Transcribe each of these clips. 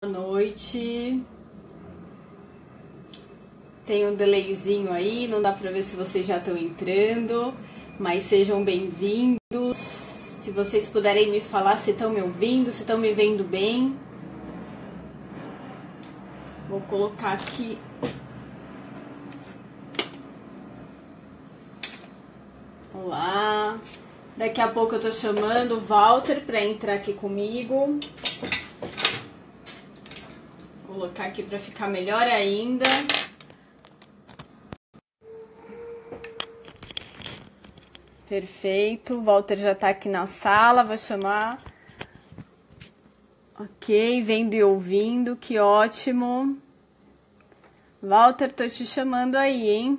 Boa noite. Tem um delayzinho aí, não dá pra ver se vocês já estão entrando, mas sejam bem-vindos. Se vocês puderem me falar se estão me ouvindo, se estão me vendo bem. Vou colocar aqui. Olá. Daqui a pouco eu tô chamando o Walter para entrar aqui comigo. Vou colocar aqui para ficar melhor ainda. Perfeito, o Walter já tá aqui na sala, vou chamar. Ok, vendo e ouvindo, que ótimo. Walter, tô te chamando aí, hein?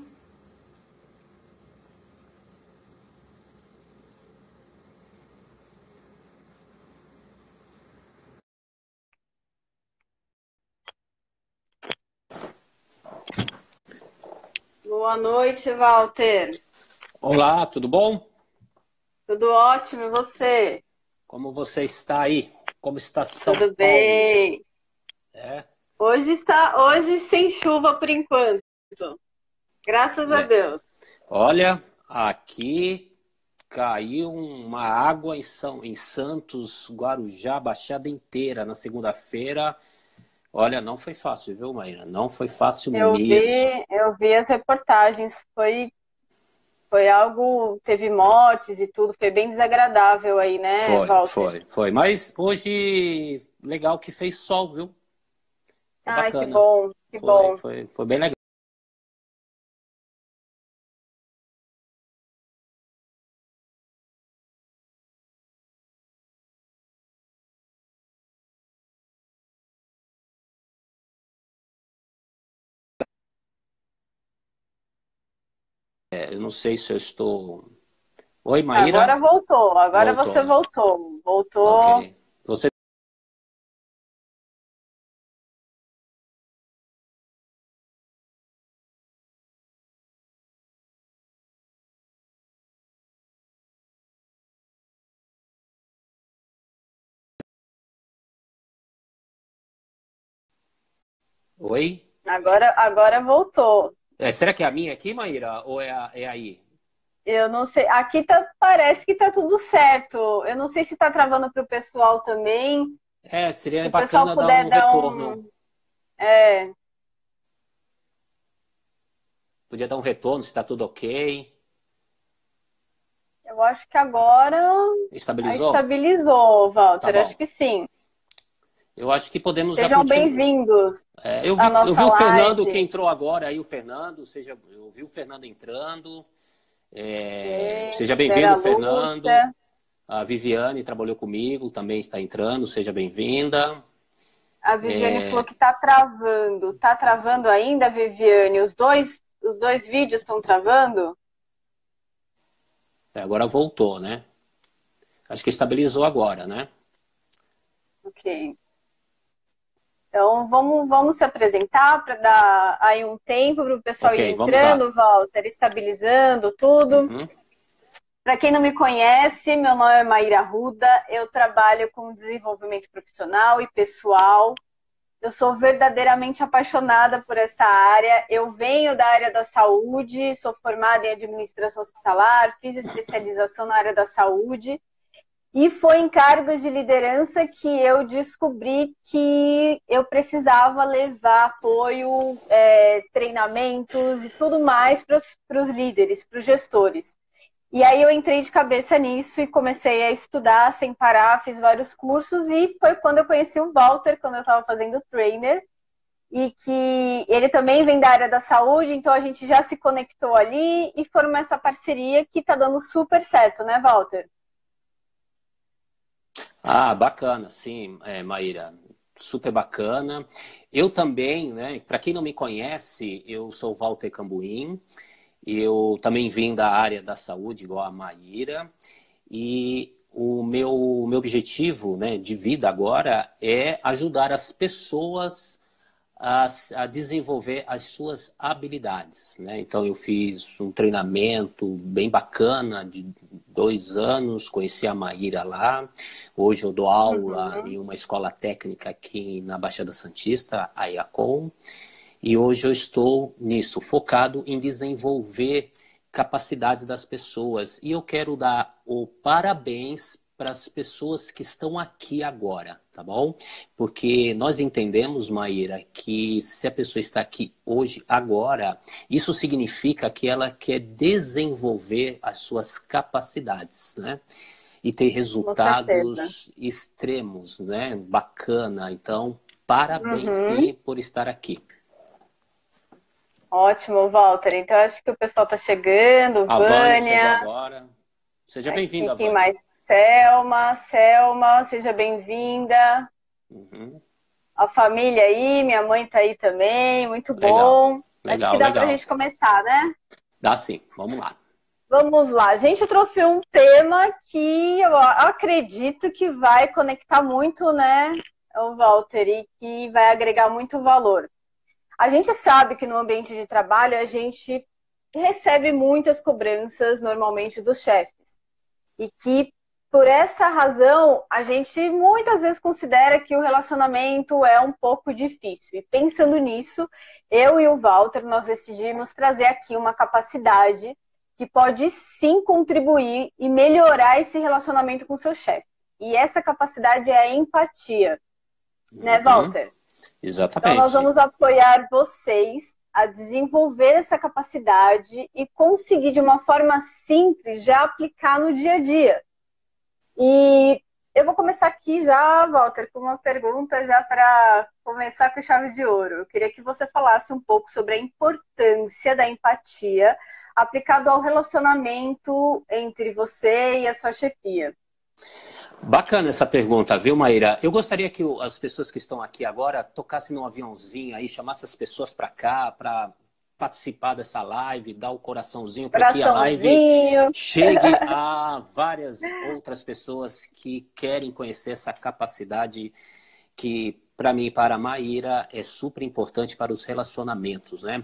Boa noite, Walter. Olá, tudo bom? Tudo ótimo, e você? Como você está aí? Como está São Tudo Paulo? bem. É, Hoje sem chuva por enquanto. Graças a le- Deus. Olha, aqui caiu uma água em Santos, Guarujá, Baixada inteira na segunda-feira. Olha, não foi fácil, viu, Maíra? Não foi fácil Eu mesmo. vi, eu vi as reportagens, foi algo, teve mortes e tudo, foi bem desagradável aí, né, Foi, Walter? foi, foi. Mas hoje, legal que fez sol, viu? Foi Ai, que bacana. bom, que Foi, bom. foi, foi bem legal. Eu não sei se eu estou. Oi, Agora Maíra? voltou, agora Voltou, você né? voltou. Voltou. Ok. Você. Oi? Agora voltou. Será que é a minha aqui, Maíra? Ou é aí? Eu não sei. Aqui tá, parece que tá tudo certo. Eu não sei se tá travando para o pessoal também. Seria Se o pessoal bacana dar um puder dar retorno. um. É, Podia dar um retorno se está tudo ok. eu acho que agora Estabilizou? estabilizou, Tá Walter. Acho bom. que sim. Eu acho que podemos já Sejam continuar. bem-vindos à Eu nossa vi o Fernando que live. entrou agora aí, o Fernando. Eu vi o Fernando entrando. Seja Vera bem-vindo, Fernando. Lúcia. A Viviane trabalhou comigo, também está entrando. Seja bem-vinda. A Viviane falou que tá travando. Tá travando ainda, Viviane? Os dois vídeos estão travando? Agora voltou, né? Acho que estabilizou agora, né? Ok. Então, vamos se apresentar para dar aí um tempo para o pessoal ir Ok, vamos lá. entrando, Walter, estabilizando tudo. Uhum. Para quem não me conhece, meu nome é Maíra Ruda, eu trabalho com desenvolvimento profissional e pessoal. Eu sou verdadeiramente apaixonada por essa área. Eu venho da área da saúde, sou formada em administração hospitalar, fiz especialização na área da saúde. E foi em cargos de liderança que eu descobri que eu precisava levar apoio, treinamentos e tudo mais para os líderes, para os gestores. E aí eu entrei de cabeça nisso e comecei a estudar sem parar, fiz vários cursos e foi quando eu conheci o Walter, quando eu estava fazendo trainer, e que ele também vem da área da saúde, então a gente já se conectou ali e formou essa parceria que está dando super certo, né, Walter? Ah, bacana, sim, Maíra. Super bacana. Eu também, né? Para quem não me conhece, eu sou Walter Cambuim. Eu também vim da área da saúde, igual a Maíra. E o meu objetivo, né, de vida agora é ajudar as pessoas a desenvolver as suas habilidades, né? Então, eu fiz um treinamento bem bacana de 2 anos, conheci a Maíra lá. Hoje eu dou aula Uhum. em uma escola técnica aqui na Baixada Santista, a IACOM, e hoje eu estou nisso, focado em desenvolver capacidades das pessoas. E eu quero dar o parabéns para as pessoas que estão aqui agora, tá bom? Porque nós entendemos, Maíra, que se a pessoa está aqui hoje, agora, isso significa que ela quer desenvolver as suas capacidades, né? E ter Com certeza. resultados extremos, né? Bacana. Então, parabéns Uhum. sim por estar aqui. Ótimo, Walter. Então, acho que o pessoal está chegando. A Vânia chegou Vânia, agora. Seja aqui bem-vinda, quem Vânia. mais? Selma, seja bem-vinda. Uhum. A família aí, minha mãe tá aí também, muito Legal, bom. Acho que legal, dá para a legal. gente começar, né? Dá sim, vamos lá. Vamos lá. A gente trouxe um tema que eu acredito que vai conectar muito, né, o Walter, e que vai agregar muito valor. A gente sabe que no ambiente de trabalho a gente recebe muitas cobranças normalmente dos chefes. E que por essa razão a gente muitas vezes considera que o relacionamento é um pouco difícil. E pensando nisso, eu e o Walter nós decidimos trazer aqui uma capacidade que pode sim contribuir e melhorar esse relacionamento com o seu chefe. E essa capacidade é a empatia, né, Uhum. Walter? Então, nós Exatamente. vamos apoiar vocês a desenvolver essa capacidade e conseguir, de uma forma simples, já aplicar no dia a dia. E eu vou começar aqui já, Walter, com uma pergunta já para começar com chave de ouro. Eu queria que você falasse um pouco sobre a importância da empatia aplicado ao relacionamento entre você e a sua chefia. Bacana essa pergunta, viu, Maíra? Eu gostaria que as pessoas que estão aqui agora tocassem num aviãozinho aí, chamassem as pessoas para cá, para participar dessa live, dar o coraçãozinho para que a live Coraçãozinho. chegue a várias outras pessoas que querem conhecer essa capacidade que, para mim e para a Maíra, é super importante para os relacionamentos, né?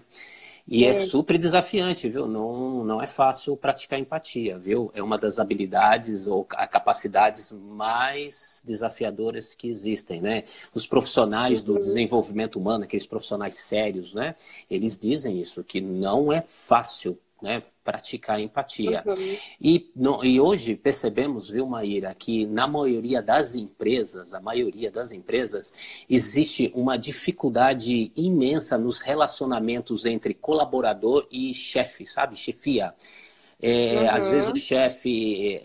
E é Isso. super desafiante, viu? Não, não é fácil praticar empatia, viu? É uma das habilidades ou capacidades mais desafiadoras que existem, né? Os profissionais do Uhum. desenvolvimento humano, aqueles profissionais sérios, né? Eles dizem isso, que não é fácil, né, praticar empatia. Uhum. E hoje percebemos, viu, Maíra, que na maioria das empresas, a maioria das empresas, existe uma dificuldade imensa nos relacionamentos entre colaborador e chefe, sabe? Chefia. Às vezes o Uhum. chefe,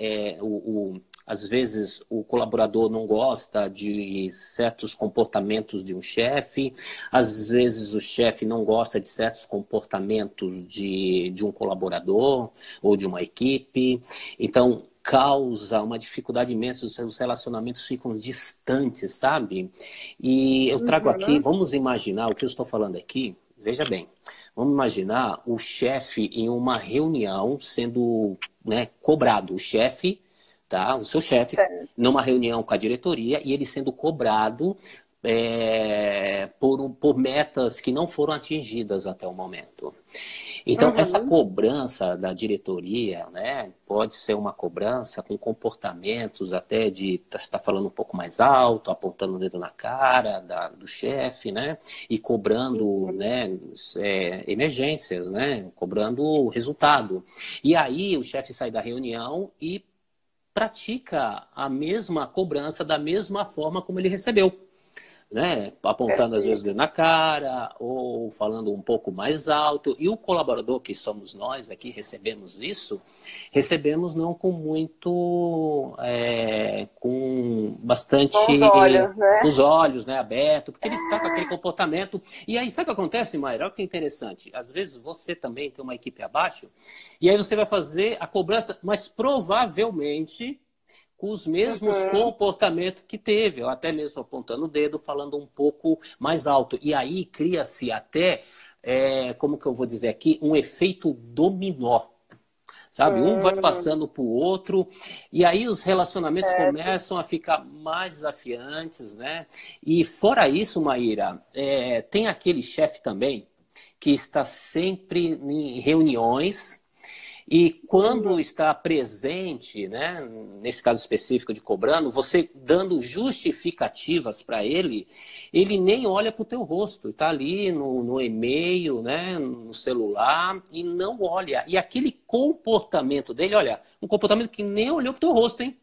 às vezes o colaborador não gosta de certos comportamentos de um chefe, às vezes o chefe não gosta de certos comportamentos de um colaborador ou de uma equipe. Então, causa uma dificuldade imensa, os relacionamentos ficam distantes, sabe? E eu trago aqui, Uhum. vamos imaginar o que eu estou falando aqui, veja bem. Vamos imaginar o chefe em uma reunião sendo, né, cobrado. O chefe, tá? O seu chefe, Certo. numa reunião com a diretoria e ele sendo cobrado por metas que não foram atingidas até o momento. Então, essa Uhum. cobrança da diretoria, né, pode ser uma cobrança com comportamentos até de estar falando um pouco mais alto, apontando o dedo na cara do chefe, né, e cobrando, né, emergências, né, cobrando o resultado. E aí o chefe sai da reunião e pratica a mesma cobrança da mesma forma como ele recebeu, né? Apontando às vezes o Perfeito. dedo na cara ou falando um pouco mais alto. E o colaborador, que somos nós aqui, recebemos isso, recebemos não com muito, com Bons bastante olhos, né? os olhos, né, abertos, porque ele está com aquele comportamento. E aí, sabe o que acontece, Mayra? Olha que interessante. Às vezes você também tem uma equipe abaixo, e aí você vai fazer a cobrança, mas provavelmente com os mesmos Uhum. comportamentos que teve, ou até mesmo apontando o dedo, falando um pouco mais alto. E aí cria-se até, como que eu vou dizer aqui, um efeito dominó. sabe? Um vai passando para o outro, e aí os relacionamentos começam a ficar mais desafiantes, né? E fora isso, Maíra, tem aquele chefe também que está sempre em reuniões e quando está presente, né, nesse caso específico de cobrando, você dando justificativas para ele, ele nem olha para o teu rosto, está ali no e-mail, né, no celular e não olha. E aquele comportamento dele, olha, um comportamento que nem olhou para o teu rosto, hein?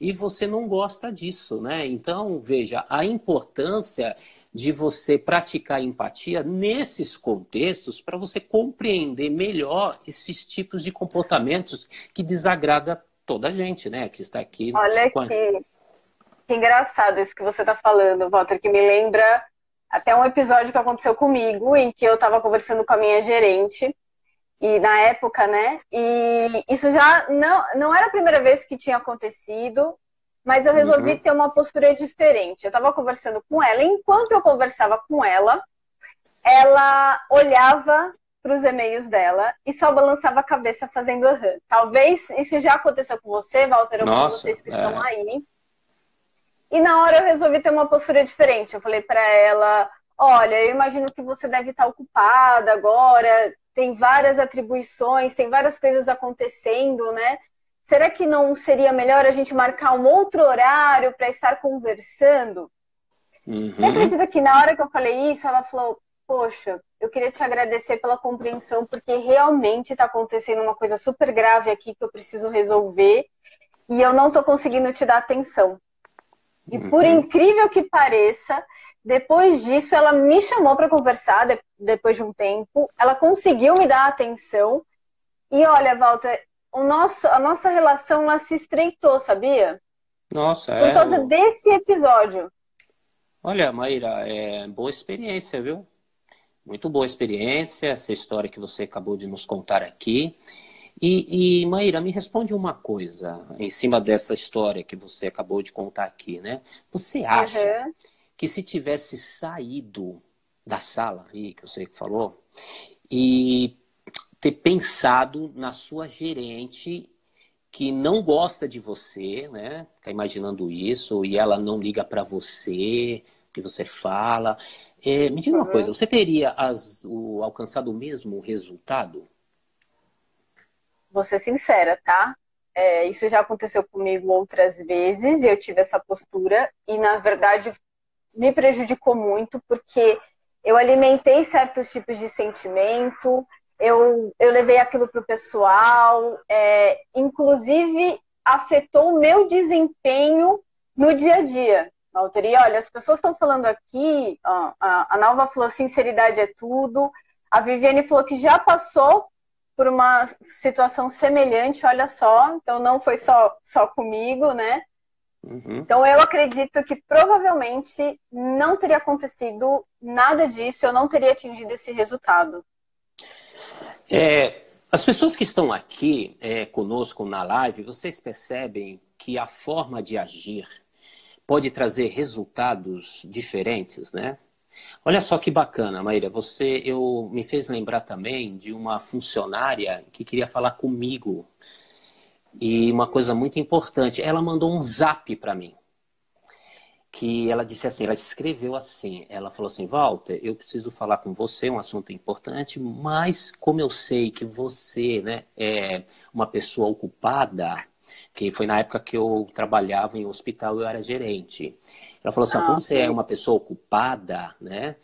E você não gosta disso, né? Então, veja, a importância de você praticar empatia nesses contextos para você compreender melhor esses tipos de comportamentos que desagrada toda a gente, né? Que está aqui. Olha que engraçado isso que você está falando, Walter, que me lembra até um episódio que aconteceu comigo, em que eu estava conversando com a minha gerente, e na época, né? E isso já não era a primeira vez que tinha acontecido, mas eu resolvi ter uma postura diferente. Eu estava conversando com ela, e enquanto eu conversava com ela olhava para os e-mails dela e só balançava a cabeça fazendo aham. Talvez isso já aconteceu com você, Walter, ou com vocês que estão aí. E na hora eu resolvi ter uma postura diferente. Eu falei para ela, olha, eu imagino que você deve estar ocupada agora, tem várias atribuições, tem várias coisas acontecendo, né? Será que não seria melhor a gente marcar um outro horário para estar conversando? Você acredita que na hora que eu falei isso, ela falou, poxa, eu queria te agradecer pela compreensão, porque realmente está acontecendo uma coisa super grave aqui que eu preciso resolver e eu não estou conseguindo te dar atenção. E por incrível que pareça, depois disso ela me chamou para conversar, depois de um tempo, ela conseguiu me dar atenção e olha, Walter, a nossa relação ela se estreitou, sabia? Nossa, por causa desse episódio. Olha, Maíra, boa experiência, viu? Muito boa experiência, essa história que você acabou de nos contar aqui. E Maíra, me responde uma coisa, em cima dessa história que você acabou de contar aqui, né? Você acha que se tivesse saído da sala aí, que você falou, e ter pensado na sua gerente que não gosta de você, né? Fica imaginando isso, e ela não liga para você, que você fala. Me diga uma coisa, você teria alcançado o mesmo resultado? Vou ser sincera, tá? Isso já aconteceu comigo outras vezes, e eu tive essa postura, e na verdade me prejudicou muito, porque eu alimentei certos tipos de sentimento, eu levei aquilo para o pessoal, inclusive afetou o meu desempenho no dia a dia. Walter, e olha, as pessoas estão falando aqui, a Nalva falou sinceridade é tudo, a Viviane falou que já passou por uma situação semelhante, olha só, então não foi só comigo, né? Então eu acredito que provavelmente não teria acontecido nada disso, eu não teria atingido esse resultado. As pessoas que estão aqui conosco na live, vocês percebem que a forma de agir pode trazer resultados diferentes, né? Olha só que bacana, Maíra, eu me fez lembrar também de uma funcionária que queria falar comigo. E uma coisa muito importante, ela mandou um zap para mim. Que ela disse assim, ela escreveu assim, ela falou assim, Walter, eu preciso falar com você, um assunto importante, mas como eu sei que você, né, é uma pessoa ocupada, que foi na época que eu trabalhava em hospital, eu era gerente. Ela falou assim, como você é uma pessoa ocupada, né,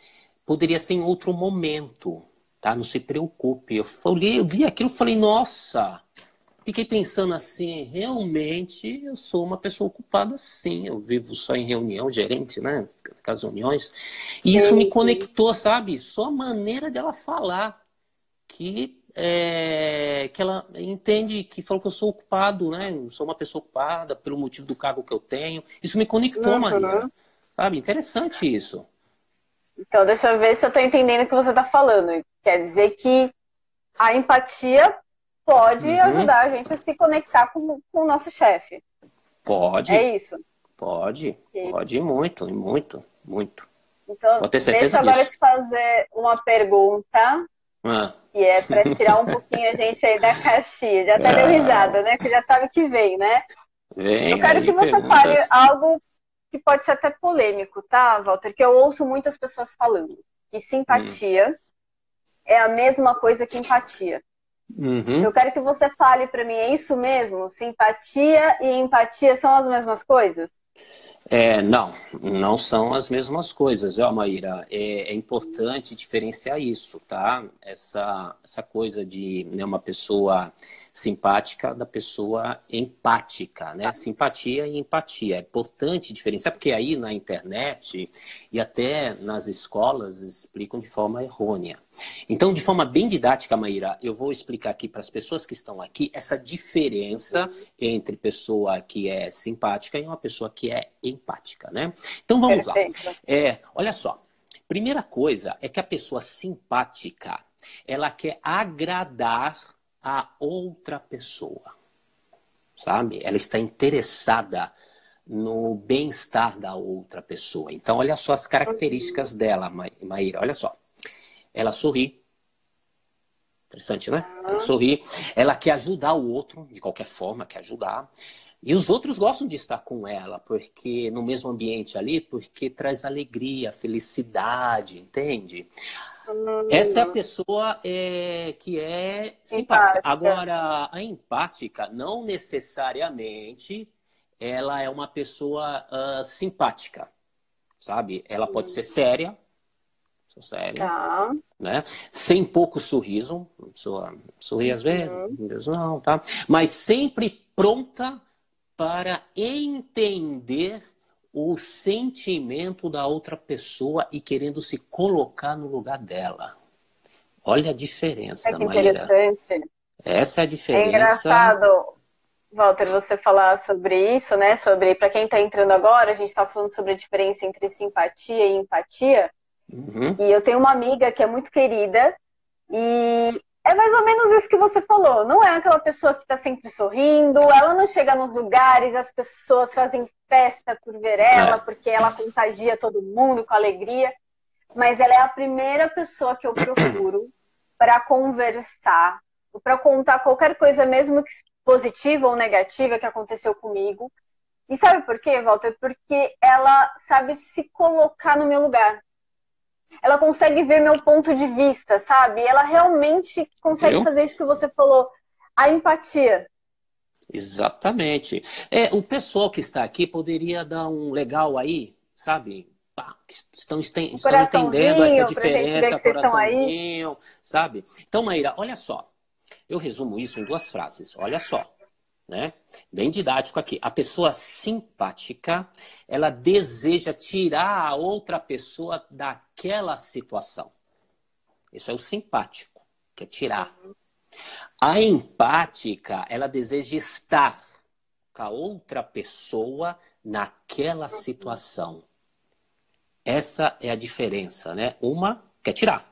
poderia ser em outro momento, tá? Não se preocupe. Eu li aquilo e falei, nossa, fiquei pensando assim, realmente eu sou uma pessoa ocupada sim, eu vivo só em reunião, gerente, né, nas reuniões, e isso me conectou, sabe, só a maneira dela falar, que ela entende, que falou que eu sou ocupado, né, eu sou uma pessoa ocupada pelo motivo do cargo que eu tenho, isso me conectou, Maria, sabe, interessante isso. Então, deixa eu ver se eu estou entendendo o que você está falando, quer dizer que a empatia pode ajudar a gente a se conectar com o nosso chefe. Pode. É isso? Pode muito, muito. Então, pode ter certeza deixa agora disso. te fazer uma pergunta. E é para tirar um pouquinho a gente aí da caixinha. Já até deu risada, né? Que já sabe o que vem, né? Eu Vem quero que aí você fale perguntas. algo que pode ser até polêmico, tá, Walter? Que eu ouço muitas pessoas falando que Hum. simpatia é a mesma coisa que empatia. Eu Uhum. quero que você fale para mim, é isso mesmo? Simpatia e empatia são as mesmas coisas? Não, não são as mesmas coisas, ó, Maíra. É importante diferenciar isso, tá? Essa coisa de, né, uma pessoa simpática da pessoa empática, né? Simpatia e empatia. É importante diferenciar, porque aí na internet e até nas escolas explicam de forma errônea. Então, de forma bem didática, Maíra, eu vou explicar aqui para as pessoas que estão aqui essa diferença entre pessoa que é simpática e uma pessoa que é empática, né? Então vamos lá. Perfeito. Olha só. Primeira coisa é que a pessoa simpática, ela quer agradar a outra pessoa, sabe? Ela está interessada no bem-estar da outra pessoa. Então, olha só as características dela, Maíra. Olha só. Ela sorri. Interessante, né? Ela sorri. Ela quer ajudar o outro, de qualquer forma, quer ajudar. E os outros gostam de estar com ela, porque no mesmo ambiente ali, porque traz alegria, felicidade, entende? Essa é a pessoa que é simpática. Simpática. Agora, a empática, não necessariamente ela é uma pessoa simpática, sabe? Ela pode ser séria, séria, Tá. né? Sem pouco sorriso, a pessoa sorri às vezes, Uhum. às vezes não, tá? Mas sempre pronta para entender o sentimento da outra pessoa e querendo se colocar no lugar dela. Olha a É diferença, que Maíra. interessante. Essa é a É diferença. engraçado, Walter, você falar sobre isso, né? Sobre, para quem está entrando agora, a gente está falando sobre a diferença entre simpatia e empatia. Uhum. E eu tenho uma amiga que é muito querida e é mais ou menos isso que você falou. Não é aquela pessoa que está sempre sorrindo, ela não chega nos lugares, as pessoas fazem festa por ver ela, É. porque ela contagia todo mundo com alegria. Mas ela é a primeira pessoa que eu procuro para conversar, para contar qualquer coisa, mesmo que positiva ou negativa, que aconteceu comigo. E sabe por quê, Walter? Porque ela sabe se colocar no meu lugar. Ela consegue ver meu ponto de vista, sabe? Ela realmente consegue Viu? fazer isso que você falou, a empatia. Exatamente. O pessoal que está aqui poderia dar um legal aí, sabe? Pá, que Um estão entendendo essa coraçãozinho pra gente ver diferença, que vocês estão aí. coraçãozinho, sabe? Então, Maíra, olha só. Eu resumo isso em duas frases. Olha só, né? Bem didático aqui. A pessoa simpática, ela deseja tirar a outra pessoa daquela situação. Isso é o simpático, quer tirar. A empática, ela deseja estar com a outra pessoa naquela situação. Essa é a diferença, né? Uma quer tirar.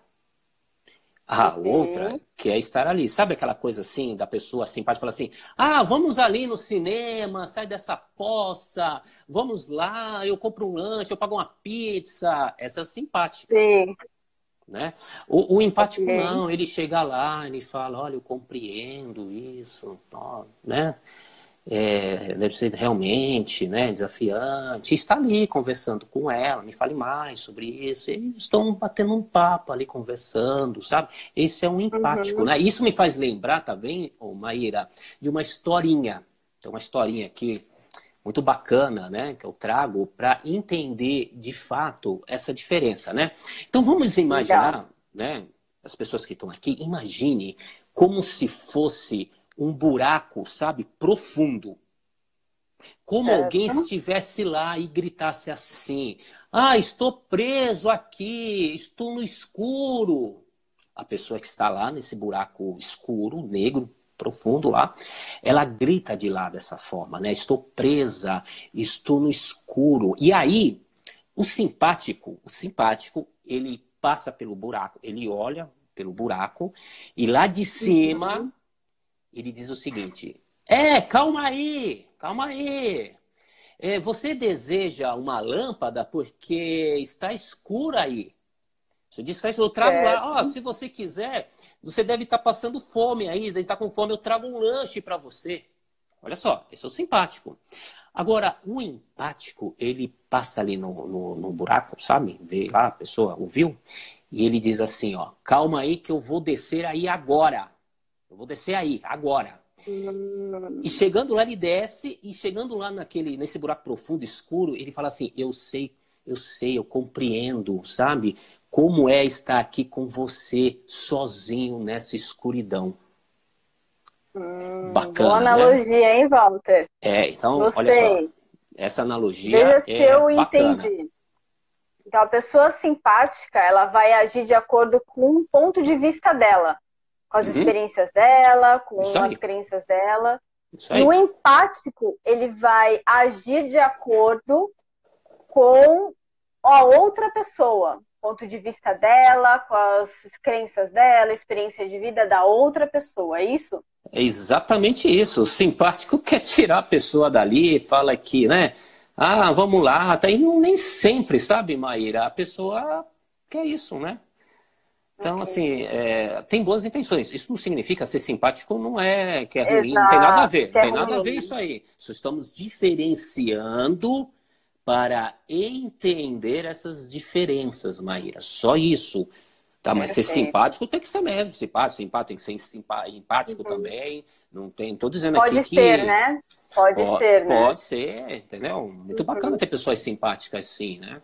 A outra Ok. quer estar ali. Sabe aquela coisa assim, da pessoa simpática falar assim: ah, vamos ali no cinema, sai dessa fossa, vamos lá, eu compro um lanche, eu pago uma pizza. Essa é simpática, Sim. né? O empático Ok. não, ele chega lá, ele fala: olha, eu compreendo isso, ó, né? Deve ser realmente, né, desafiante. Está ali conversando com ela, me fale mais sobre isso. Eles estão batendo um papo ali, conversando, sabe? Esse é um empático, Uhum. né? Isso me faz lembrar também, Maíra, de uma historinha. Tem uma historinha aqui muito bacana, né, que eu trago para entender de fato essa diferença, né? Então vamos Legal. imaginar, né, as pessoas que estão aqui, imagine como se fosse um buraco, sabe, profundo. Como alguém Certo. estivesse lá e gritasse assim: ah, estou preso aqui, estou no escuro. A pessoa que está lá nesse buraco escuro, negro, profundo lá, ela grita de lá dessa forma, né? Estou presa, estou no escuro. E aí, o simpático, ele passa pelo buraco, ele olha pelo buraco e lá de cima Uhum. ele diz o seguinte: calma aí. Você deseja uma lâmpada porque está escuro aí. Você diz, eu trago lá, ó, se você quiser, você deve estar passando fome aí, deve estar com fome, eu trago um lanche para você. Olha só, esse é o simpático. Agora, o empático, ele passa ali no buraco, sabe? Vê lá, a pessoa ouviu? E ele diz assim, ó, calma aí que eu vou descer aí agora. Eu vou descer aí, agora. E chegando lá, ele desce, e chegando lá nesse buraco profundo, escuro, ele fala assim, eu sei, eu compreendo, sabe? Como é estar aqui com você, sozinho nessa escuridão. Bacana, boa analogia, né? hein, Walter? Então, olha só, Gostei. essa analogia Veja se é eu bacana. entendi. Então, a pessoa simpática, ela vai agir de acordo com o ponto de vista dela, com as Uhum, experiências dela, com isso as aí, crenças dela. isso E o aí. empático, ele vai agir de acordo com a outra pessoa, ponto de vista dela, com as crenças dela, experiência de vida da outra pessoa, é isso? É exatamente isso. O simpático quer tirar a pessoa dali, fala que, né? Ah, vamos lá. Tá aí, nem sempre, sabe, Maíra? A pessoa quer isso, né? Então, Ok. assim, tem boas intenções. Isso não significa ser simpático, não é que é ruim, não tem nada a Exato, ver. que Não é tem nada a ver ruim, isso né? aí. Só estamos diferenciando para entender essas diferenças, Maíra. Só isso. Tá, mas ser Perfeito. simpático tem que ser mesmo. Simpático tem que ser empático Uhum. também. Não tem. Tô dizendo aqui Pode ser, que né? Pode ser, né? pode ser, entendeu? Muito bacana Uhum. ter pessoas simpáticas assim, né?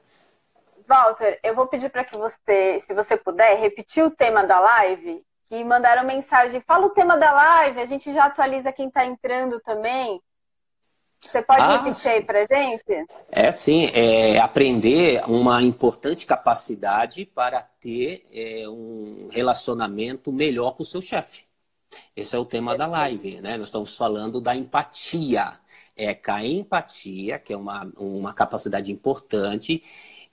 Walter, eu vou pedir para que você, se você puder, repetir o tema da live, que mandaram mensagem. Fala o tema da live, a gente já atualiza quem está entrando também. Você pode Ah, repetir aí pra gente? é sim, aprender uma importante capacidade para ter um relacionamento melhor com o seu chefe. Esse é o tema da live, né? Nós estamos falando da empatia. Com a empatia, que é uma capacidade importante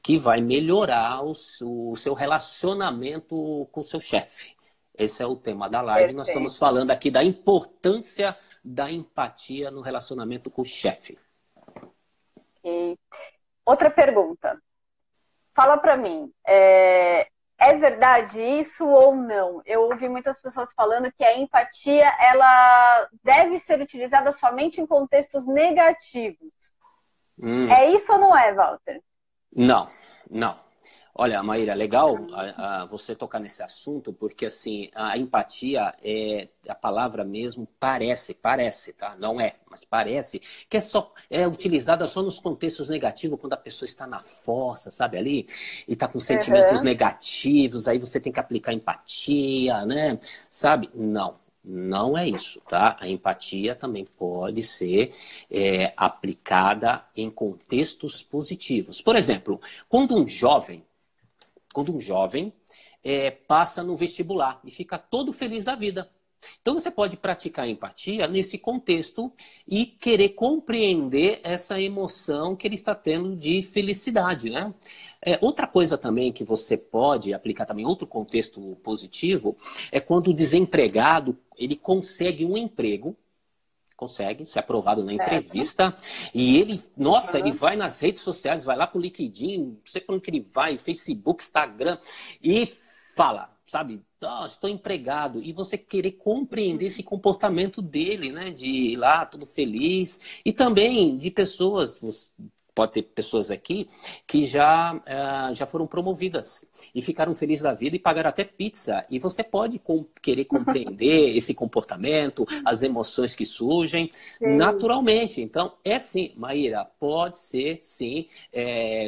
que vai melhorar o seu relacionamento com o seu chefe. Esse é o tema da live. Nós estamos Perfeito. falando aqui da importância da empatia no relacionamento com o chefe. E outra pergunta. Fala pra mim, é verdade isso ou não? Eu ouvi muitas pessoas falando que a empatia ela deve ser utilizada somente em contextos negativos. Hum. É isso ou não é, Walter? Não, não. Olha, Maíra, legal você tocar nesse assunto, porque assim, a empatia a palavra mesmo parece, tá? Não é, mas parece que é utilizada só nos contextos negativos, quando a pessoa está na força, sabe ali? E está com sentimentos Uhum. negativos, aí você tem que aplicar empatia, né? Sabe? Não. Não é isso, tá? A empatia também pode ser aplicada em contextos positivos. Por exemplo, quando um jovem passa no vestibular e fica todo feliz da vida. Então você pode praticar empatia nesse contexto e querer compreender essa emoção que ele está tendo de felicidade, né? Outra coisa também que você pode aplicar também, outro contexto positivo, é quando o desempregado ele consegue um emprego, consegue ser aprovado na Certo. entrevista, e ele, nossa, ele Uhum. vai nas redes sociais, vai lá pro LinkedIn, não sei para onde que ele vai, Facebook, Instagram, e fala, sabe, estou empregado, e você querer compreender esse comportamento dele, né, de ir lá todo feliz, e também de pessoas, pode ter pessoas aqui que já foram promovidas e ficaram felizes da vida e pagaram até pizza. E você pode querer compreender esse comportamento, as emoções que surgem Sim, naturalmente. Então, sim, Maíra, pode ser, sim,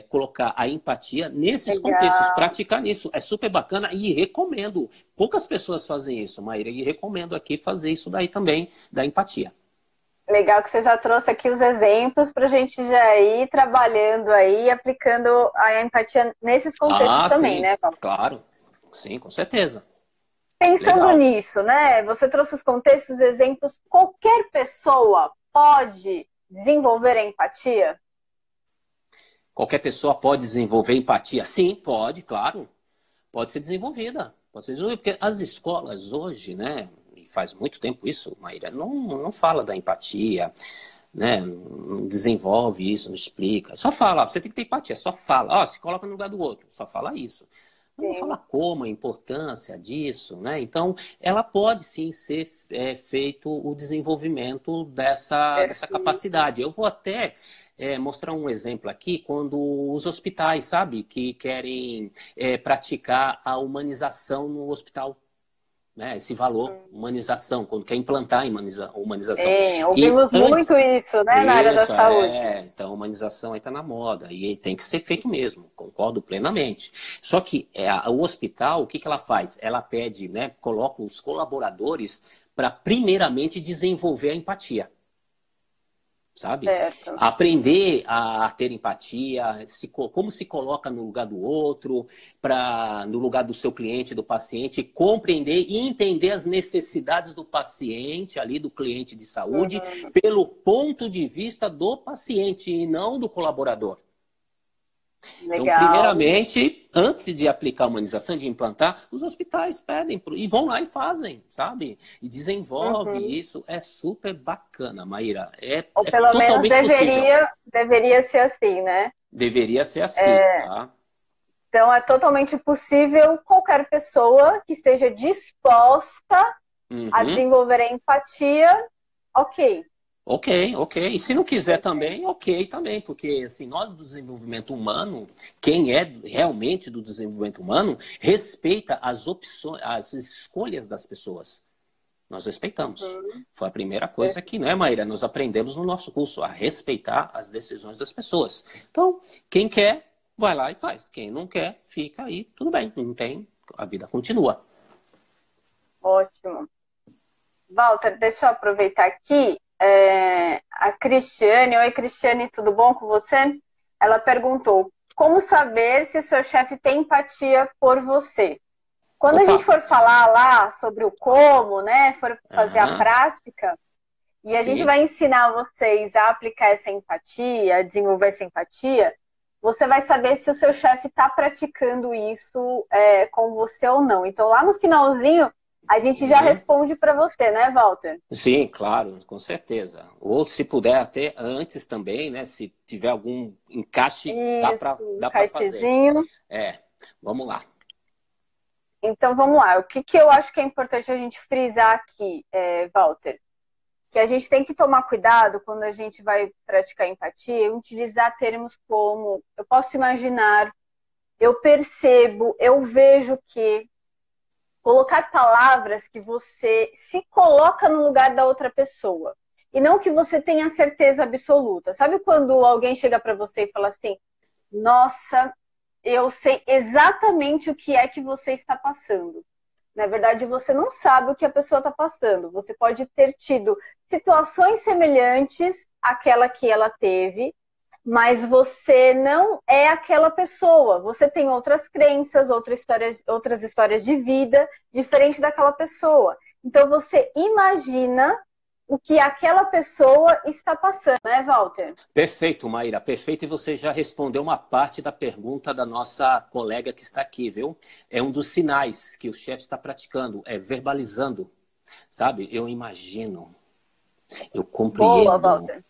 colocar a empatia nesses contextos, legal. praticar nisso. É super bacana e recomendo. Poucas pessoas fazem isso, Maíra, e recomendo aqui fazer isso daí também, da empatia. Legal que você já trouxe aqui os exemplos para a gente já ir trabalhando aí, aplicando a empatia nesses contextos Ah, também, sim, né, Paulo? claro. Sim, com certeza. Pensando Legal. nisso, né? Você trouxe os contextos, exemplos. Qualquer pessoa pode desenvolver a empatia? Qualquer pessoa pode desenvolver empatia? Sim, pode, claro. Pode ser desenvolvida. Pode ser desenvolvida, porque as escolas hoje, né, e faz muito tempo isso, Maíra, não fala da empatia, né, não desenvolve isso, não explica. Só fala, ó, você tem que ter empatia, só fala. Ó, se coloca no lugar do outro, só fala isso. Eu vou falar como, a importância disso, né? Então, ela pode sim ser feito o desenvolvimento dessa capacidade. Eu vou até mostrar um exemplo aqui, quando os hospitais, sabe, que querem praticar a humanização no hospital. Né, esse valor, humanização, quando quer implantar a humanização. Ouvimos muito isso, né, na área da saúde. Então, a humanização aí está na moda, e tem que ser feito mesmo, concordo plenamente. Só que o hospital, o que ela faz? Ela pede, né, coloca os colaboradores para, primeiramente, desenvolver a empatia. Sabe? Certo. Aprender a ter empatia, como se coloca no lugar do outro, no lugar do seu cliente, do paciente, compreender e entender as necessidades do paciente, ali do cliente de saúde, pelo ponto de vista do paciente e não do colaborador. Legal. Então, primeiramente, antes de aplicar a humanização, de implantar, os hospitais pedem e vão lá e fazem, sabe? E desenvolve isso. É super bacana, Maíra. Ou pelo menos deveria ser assim, né? Deveria ser assim, tá? Então, é totalmente possível qualquer pessoa que esteja disposta a desenvolver a empatia, ok. Ok. E se não quiser também, ok também. Porque, assim, nós do desenvolvimento humano, quem é realmente do desenvolvimento humano, respeita as opções, as escolhas das pessoas. Nós respeitamos. Foi a primeira coisa que, né, Maíra, nós aprendemos no nosso curso, a respeitar as decisões das pessoas. Então, quem quer, vai lá e faz. Quem não quer, fica aí, tudo bem. Não tem, a vida continua. Ótimo. Walter, deixa eu aproveitar aqui. A Cristiane, oi Cristiane, tudo bom com você? Ela perguntou, como saber se seu chefe tem empatia por você? Quando a gente for falar lá sobre o como, né, for fazer a prática, e a gente vai ensinar vocês a aplicar essa empatia, a desenvolver essa empatia, você vai saber se o seu chefe está praticando isso com você ou não. Então lá no finalzinho, a gente já responde para você, né, Walter? Sim, claro, com certeza. Ou se puder até antes também, né? Se tiver algum encaixe, dá para fazer. Vamos lá. Então, vamos lá. O que eu acho que é importante a gente frisar aqui, Walter? Que a gente tem que tomar cuidado quando a gente vai praticar empatia e utilizar termos como eu posso imaginar, eu percebo, eu vejo que... Colocar palavras que você se coloca no lugar da outra pessoa. E não que você tenha certeza absoluta. Sabe quando alguém chega para você e fala assim, nossa, eu sei exatamente o que é que você está passando. Na verdade, você não sabe o que a pessoa está passando. Você pode ter tido situações semelhantes àquela que ela teve, mas você não é aquela pessoa. Você tem outras crenças, outras histórias de vida, diferente daquela pessoa. Então, você imagina o que aquela pessoa está passando, né, Walter? Perfeito, Maíra, perfeito. E você já respondeu uma parte da pergunta da nossa colega que está aqui, viu? É um dos sinais que o chefe está praticando, é verbalizando, sabe? Eu imagino, eu compreendo. Boa, Walter.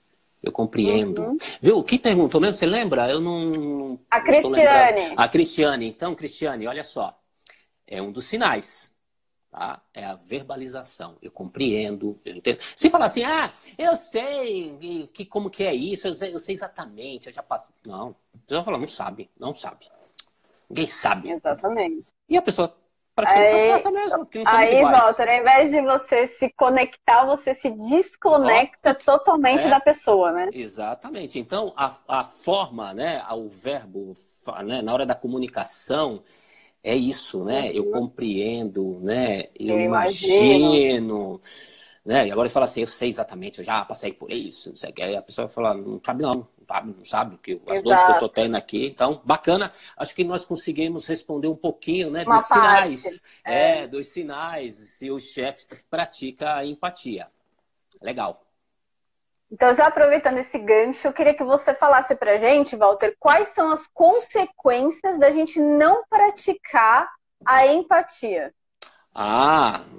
Eu compreendo. Viu? Quem perguntou mesmo? Você lembra? Eu não... A Cristiane. A Cristiane. Então, Cristiane, olha só. É um dos sinais. Tá? É a verbalização. Eu compreendo, eu entendo. Se falar assim, eu sei como que é isso, eu sei exatamente, eu já passei. Não. Você vai falar, não sabe. Ninguém sabe. Exatamente. E a pessoa praticamente tá certa mesmo, porque não somos aí, iguais. Walter, ao invés de você se conectar, você se desconecta totalmente da pessoa, né? Exatamente. Então, a forma, né, o verbo, né, na hora da comunicação, é isso, né? Eu compreendo, né? Eu imagino. Né? E agora ele fala assim, eu sei exatamente, eu já passei por isso, não sei o que. Aí a pessoa vai falar, não sabe não sabe as dores que eu tô tendo aqui. Então, bacana. Acho que nós conseguimos responder um pouquinho, né, dos sinais. Dos sinais, se o chefe pratica a empatia. Legal. Então, já aproveitando esse gancho, eu queria que você falasse pra gente, Walter, quais são as consequências da gente não praticar a empatia?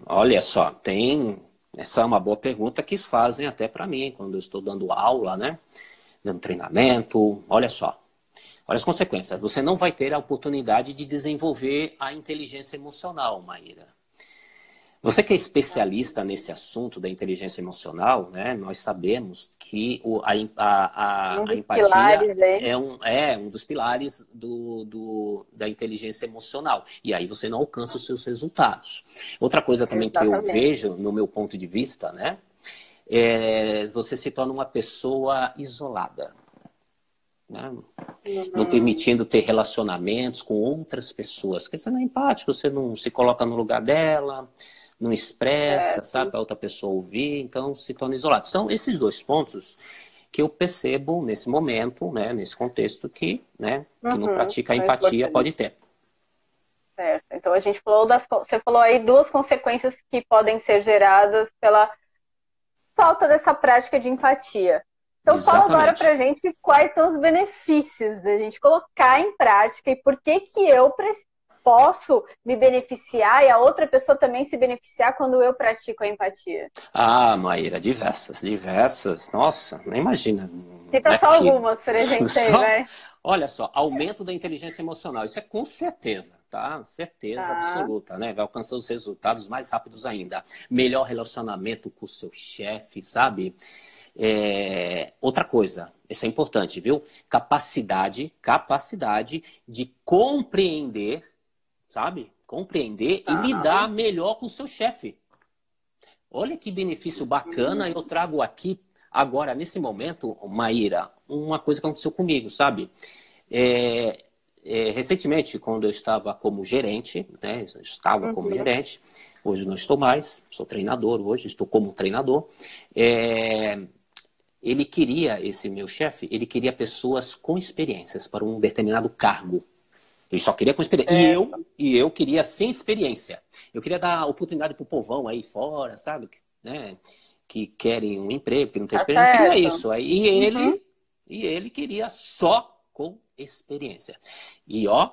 Olha só, essa é uma boa pergunta que fazem até para mim, quando eu estou dando aula, né? Dando treinamento. Olha só, Olha as consequências. Você não vai ter a oportunidade de desenvolver a inteligência emocional, Maíra. Você que é especialista nesse assunto da inteligência emocional, né? Nós sabemos que Um a dos empatia pilares aí. é um dos pilares da inteligência emocional. E aí você não alcança os seus resultados. Outra coisa também que eu Exatamente. vejo, no meu ponto de vista, né? Você se torna uma pessoa isolada, né? Não Uhum. permitindo ter relacionamentos com outras pessoas. Porque você não é empático, você não se coloca no lugar dela, não expressa, sabe, Certo. para outra pessoa ouvir, então se torna isolado. São esses dois pontos que eu percebo nesse momento, né, nesse contexto né, que não Uhum. pratica a É empatia importante. pode ter. Certo. Então a gente falou você falou aí duas consequências que podem ser geradas pela falta dessa prática de empatia. Então fala agora Exatamente. pra gente quais são os benefícios da gente colocar em prática e por que que eu posso me beneficiar e a outra pessoa também se beneficiar quando eu pratico a empatia. Ah, Maíra, diversas, diversas. Nossa, nem imagina. Cita só Aqui, algumas pra gente aí, só, vai. olha só, aumento da inteligência emocional. Isso é com certeza, tá? Certeza Tá. absoluta, né? Vai alcançar os resultados mais rápidos ainda. Melhor relacionamento com o seu chefe, sabe? Outra coisa, isso é importante, viu? Capacidade de compreender, sabe? Compreender e Tá. lidar melhor com o seu chefe. Olha que benefício bacana eu trago aqui agora, nesse momento, Maíra, uma coisa que aconteceu comigo, sabe? Recentemente, quando eu estava como gerente, né? Eu estava como Uhum. gerente, hoje não estou mais, sou treinador hoje, estou como treinador. É, ele queria, esse meu chefe, ele queria pessoas com experiências para um determinado cargo. Ele só queria com experiência. Certo. E eu queria sem experiência. Eu queria dar oportunidade pro povão aí fora, sabe? Né? Que querem um emprego, que não tem Tá experiência. Eu queria certo. isso. Uhum. E ele queria só com experiência. E ó,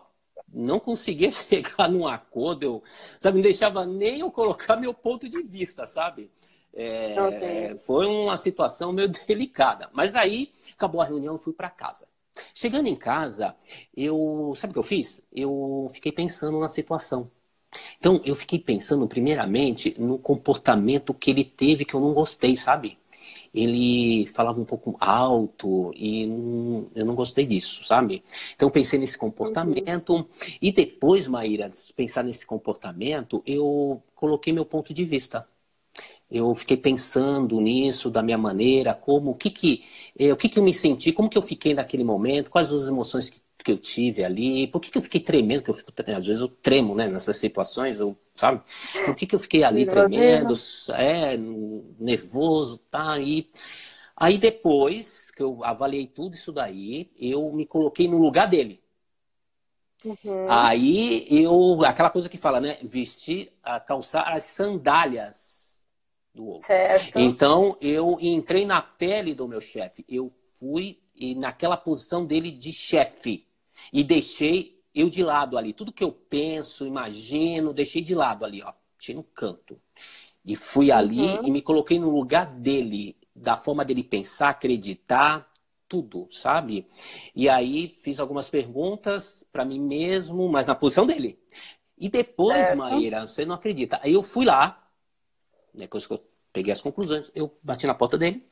não conseguia chegar num acordo, sabe? Não deixava nem eu colocar meu ponto de vista, sabe? Ok. Foi uma situação meio delicada. Mas aí acabou a reunião e fui para casa. Chegando em casa, sabe o que eu fiz? Eu fiquei pensando na situação. Então, eu fiquei pensando primeiramente no comportamento que ele teve que eu não gostei, sabe? Ele falava um pouco alto e eu não gostei disso, sabe? Então, eu pensei nesse Uhum. comportamento e depois, Maíra, de pensar nesse comportamento, eu coloquei meu ponto de vista. Eu fiquei pensando nisso da minha maneira, o que eu me senti, como que eu fiquei naquele momento, quais as emoções que eu tive ali, por que eu fiquei tremendo, que eu fico, às vezes eu tremo, né, nessas situações, sabe? Por que eu fiquei ali tremendo, Nervosismo. nervoso, tá? E aí depois que eu avaliei tudo isso daí, eu me coloquei no lugar dele. Uhum. Aí aquela coisa que fala, né, vestir, calçar as sandálias do outro. Certo. Então, eu entrei na pele do meu chefe. Eu fui naquela posição dele de chefe. E deixei eu de lado ali. Tudo que eu penso, imagino, deixei de lado ali, ó. Deixei no canto. E fui ali e Uhum. me coloquei no lugar dele, da forma dele pensar, acreditar, tudo, sabe? E aí fiz algumas perguntas para mim mesmo, mas na posição dele. E depois, Certo. Maíra, você não acredita. Aí eu fui lá, depois que eu peguei as conclusões, eu bati na porta dele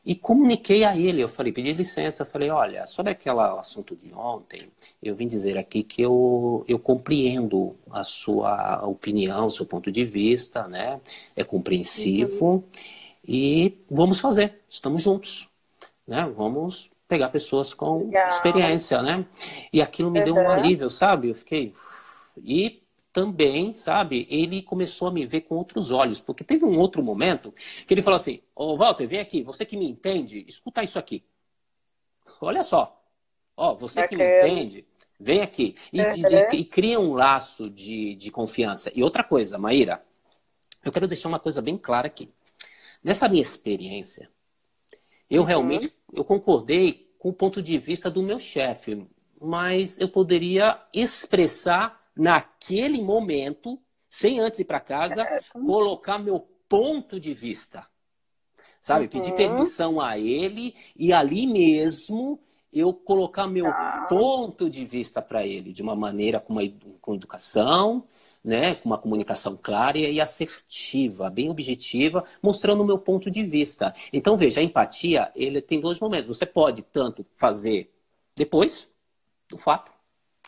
e comuniquei a ele. Eu falei, pedi licença, eu falei, olha, sobre aquele assunto de ontem, eu vim dizer aqui que eu compreendo a sua opinião, o seu ponto de vista, né? É Uhum. compreensivo e vamos fazer, estamos juntos, né? Vamos pegar pessoas com Legal. experiência, né? E aquilo me deu um Uhum. alívio, sabe? Eu fiquei. E também, sabe, ele começou a me ver com outros olhos, porque teve um outro momento que ele falou assim: Ô Walter, vem aqui, você que me entende, escuta isso aqui. Olha só, ó, você que me Bacana. entende, vem aqui. Uhum. E cria um laço de confiança. E outra coisa, Maíra, eu quero deixar uma coisa bem clara aqui. Nessa minha experiência, eu Uhum. realmente eu concordei com o ponto de vista do meu chefe, mas eu poderia expressar naquele momento, sem antes ir para casa, Certo. colocar meu ponto de vista, sabe? Pedir Uhum. permissão a ele e ali mesmo eu colocar meu Tá. ponto de vista para ele, de uma maneira com educação, né, com uma comunicação clara e assertiva, bem objetiva, mostrando o meu ponto de vista. Então, veja, a empatia, ele tem dois momentos. Você pode tanto fazer depois do fato,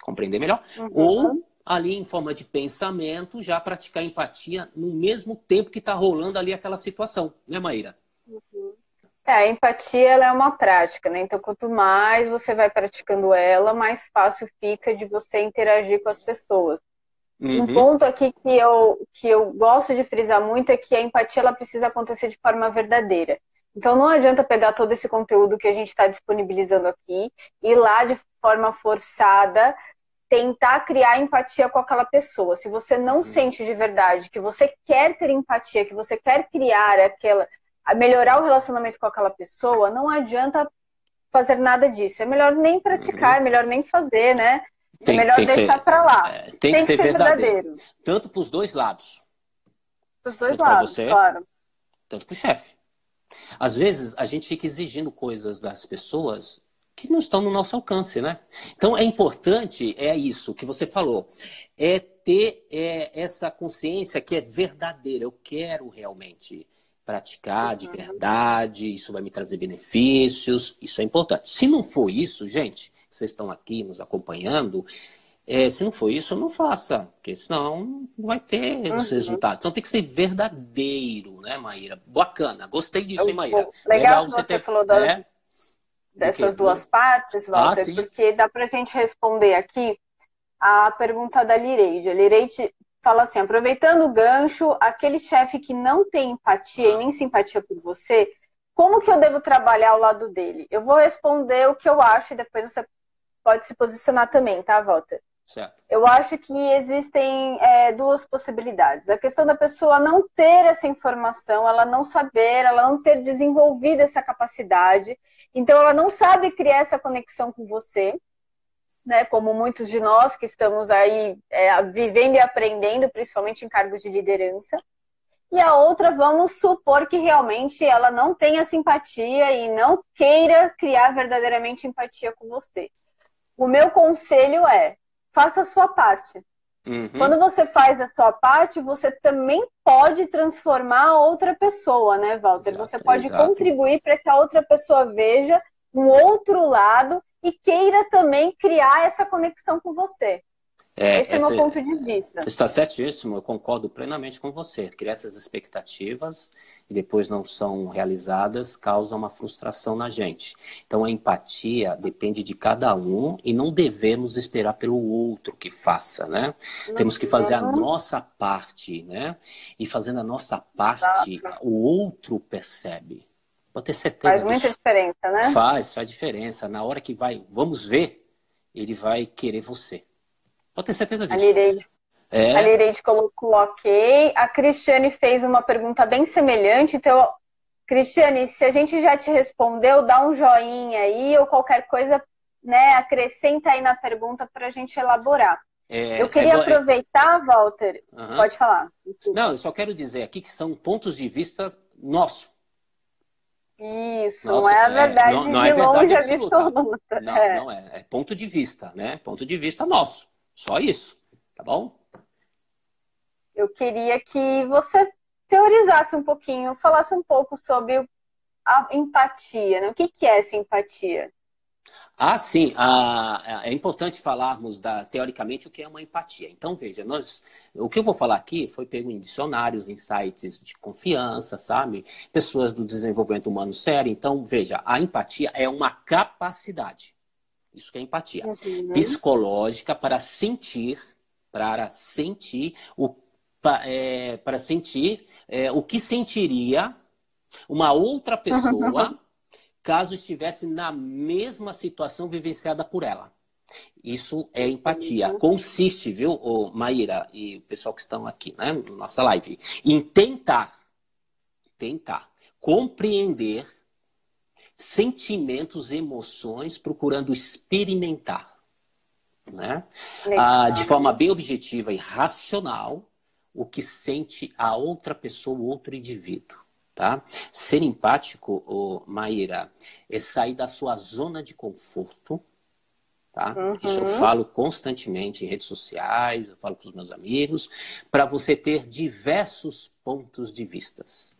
compreender melhor, ou Uhum. ali em forma de pensamento, já praticar empatia no mesmo tempo que está rolando ali aquela situação, né, Maíra? A empatia ela é uma prática, né? Então, quanto mais você vai praticando ela, mais fácil fica de você interagir com as pessoas. Um Uhum, ponto aqui que eu gosto de frisar muito é que a empatia ela precisa acontecer de forma verdadeira. Então não adianta pegar todo esse conteúdo que a gente está disponibilizando aqui e ir lá de forma forçada tentar criar empatia com aquela pessoa. Se você não uhum, sente de verdade que você quer ter empatia, que você quer criar aquela, melhorar o relacionamento com aquela pessoa, não adianta fazer nada disso. É melhor nem praticar, uhum. é melhor nem fazer, né? É Tem, melhor tem que deixar ser, para lá. tem que Tem que ser ser verdadeiro. verdadeiro. Tanto para os dois lados. Dos dois Tanto para lados, você, claro. tanto para o chefe. Às vezes, a gente fica exigindo coisas das pessoas que não estão no nosso alcance, né? Então, é importante, é isso que você falou, é ter essa consciência que é verdadeira. Eu quero realmente praticar de Uhum. verdade, isso vai me trazer benefícios, isso é importante. Se não for isso, gente, vocês estão aqui nos acompanhando, se não for isso, não faça, porque senão não vai ter os Uhum. resultados. Então tem que ser verdadeiro, né, Maíra? Bacana, gostei disso, hein, Maíra? Legal Legal que você você ter. falou É? O quê? dessas duas partes, Ah, Walter, sim. porque dá para a gente responder aqui a pergunta da Lireide. A Lireide fala assim: aproveitando o gancho, aquele chefe que não tem empatia e Ah, nem simpatia por você, como que eu devo trabalhar ao lado dele? Eu vou responder o que eu acho e depois você pode se posicionar também, tá, Walter? certo. Eu acho que existem duas possibilidades. A questão da pessoa não ter essa informação, ela não saber, ela não ter desenvolvido essa capacidade. Então, ela não sabe criar essa conexão com você, né? Como muitos de nós que estamos aí vivendo e aprendendo, principalmente em cargos de liderança. E a outra, vamos supor que realmente ela não tenha simpatia e não queira criar verdadeiramente empatia com você. O meu conselho é: faça a sua parte. Uhum. Quando você faz a sua parte, você também pode transformar a outra pessoa, né, Walter? Você Exato, pode exato. contribuir para que a outra pessoa veja um outro lado e queira também criar essa conexão com você. Esse é o meu Essa ponto de vista. está certíssimo, eu concordo plenamente com você. Criar essas expectativas e depois não são realizadas causa uma frustração na gente. Então a empatia depende de cada um e não devemos esperar pelo outro que faça, né? Temos que fazer a Uhum. nossa parte, né? E fazendo a nossa parte, o outro percebe. Pode ter certeza Faz muita disso. diferença, né? Faz diferença. Na hora que vai, vamos ver, ele vai querer você. Pode ter certeza A disso. Lireide, a É, Lireide colocou ok. A Cristiane fez uma pergunta bem semelhante. Então, Cristiane, se a gente já te respondeu, dá um joinha aí ou qualquer coisa, né, acrescenta aí na pergunta para a gente elaborar. Eu é, é, queria bo- é- aproveitar, Walter. aham. Pode falar, Não, desculpa. eu só quero dizer aqui que são pontos de vista nosso. Isso, não Nosso, é a verdade não é de longe verdade a vista absoluta. outra. Não, não é. É ponto de vista, né? Ponto de vista nosso. Só isso. Tá bom? Eu queria que você teorizasse um pouquinho, falasse um pouco sobre a empatia, né? O que é essa empatia? Ah, sim. É importante falarmos teoricamente o que é uma empatia. Então, veja, o que eu vou falar aqui foi pego em dicionários, em sites de confiança, sabe? Pessoas do desenvolvimento humano sério. Então, veja, a empatia é uma capacidade. Isso que é empatia. Uhum. Psicológica para sentir o que sentiria uma outra pessoa caso estivesse na mesma situação vivenciada por ela. Isso é empatia. Uhum. Consiste, viu, Maíra e o pessoal que estão aqui, né, na nossa live, em tentar compreender sentimentos, emoções, procurando experimentar, né? De Legal. forma bem objetiva e racional, o que sente a outra pessoa, o outro indivíduo. tá? Ser empático, Maíra, é sair da sua zona de conforto, tá? Isso eu falo constantemente em redes sociais, eu falo com os meus amigos, para você ter diversos pontos de vistas.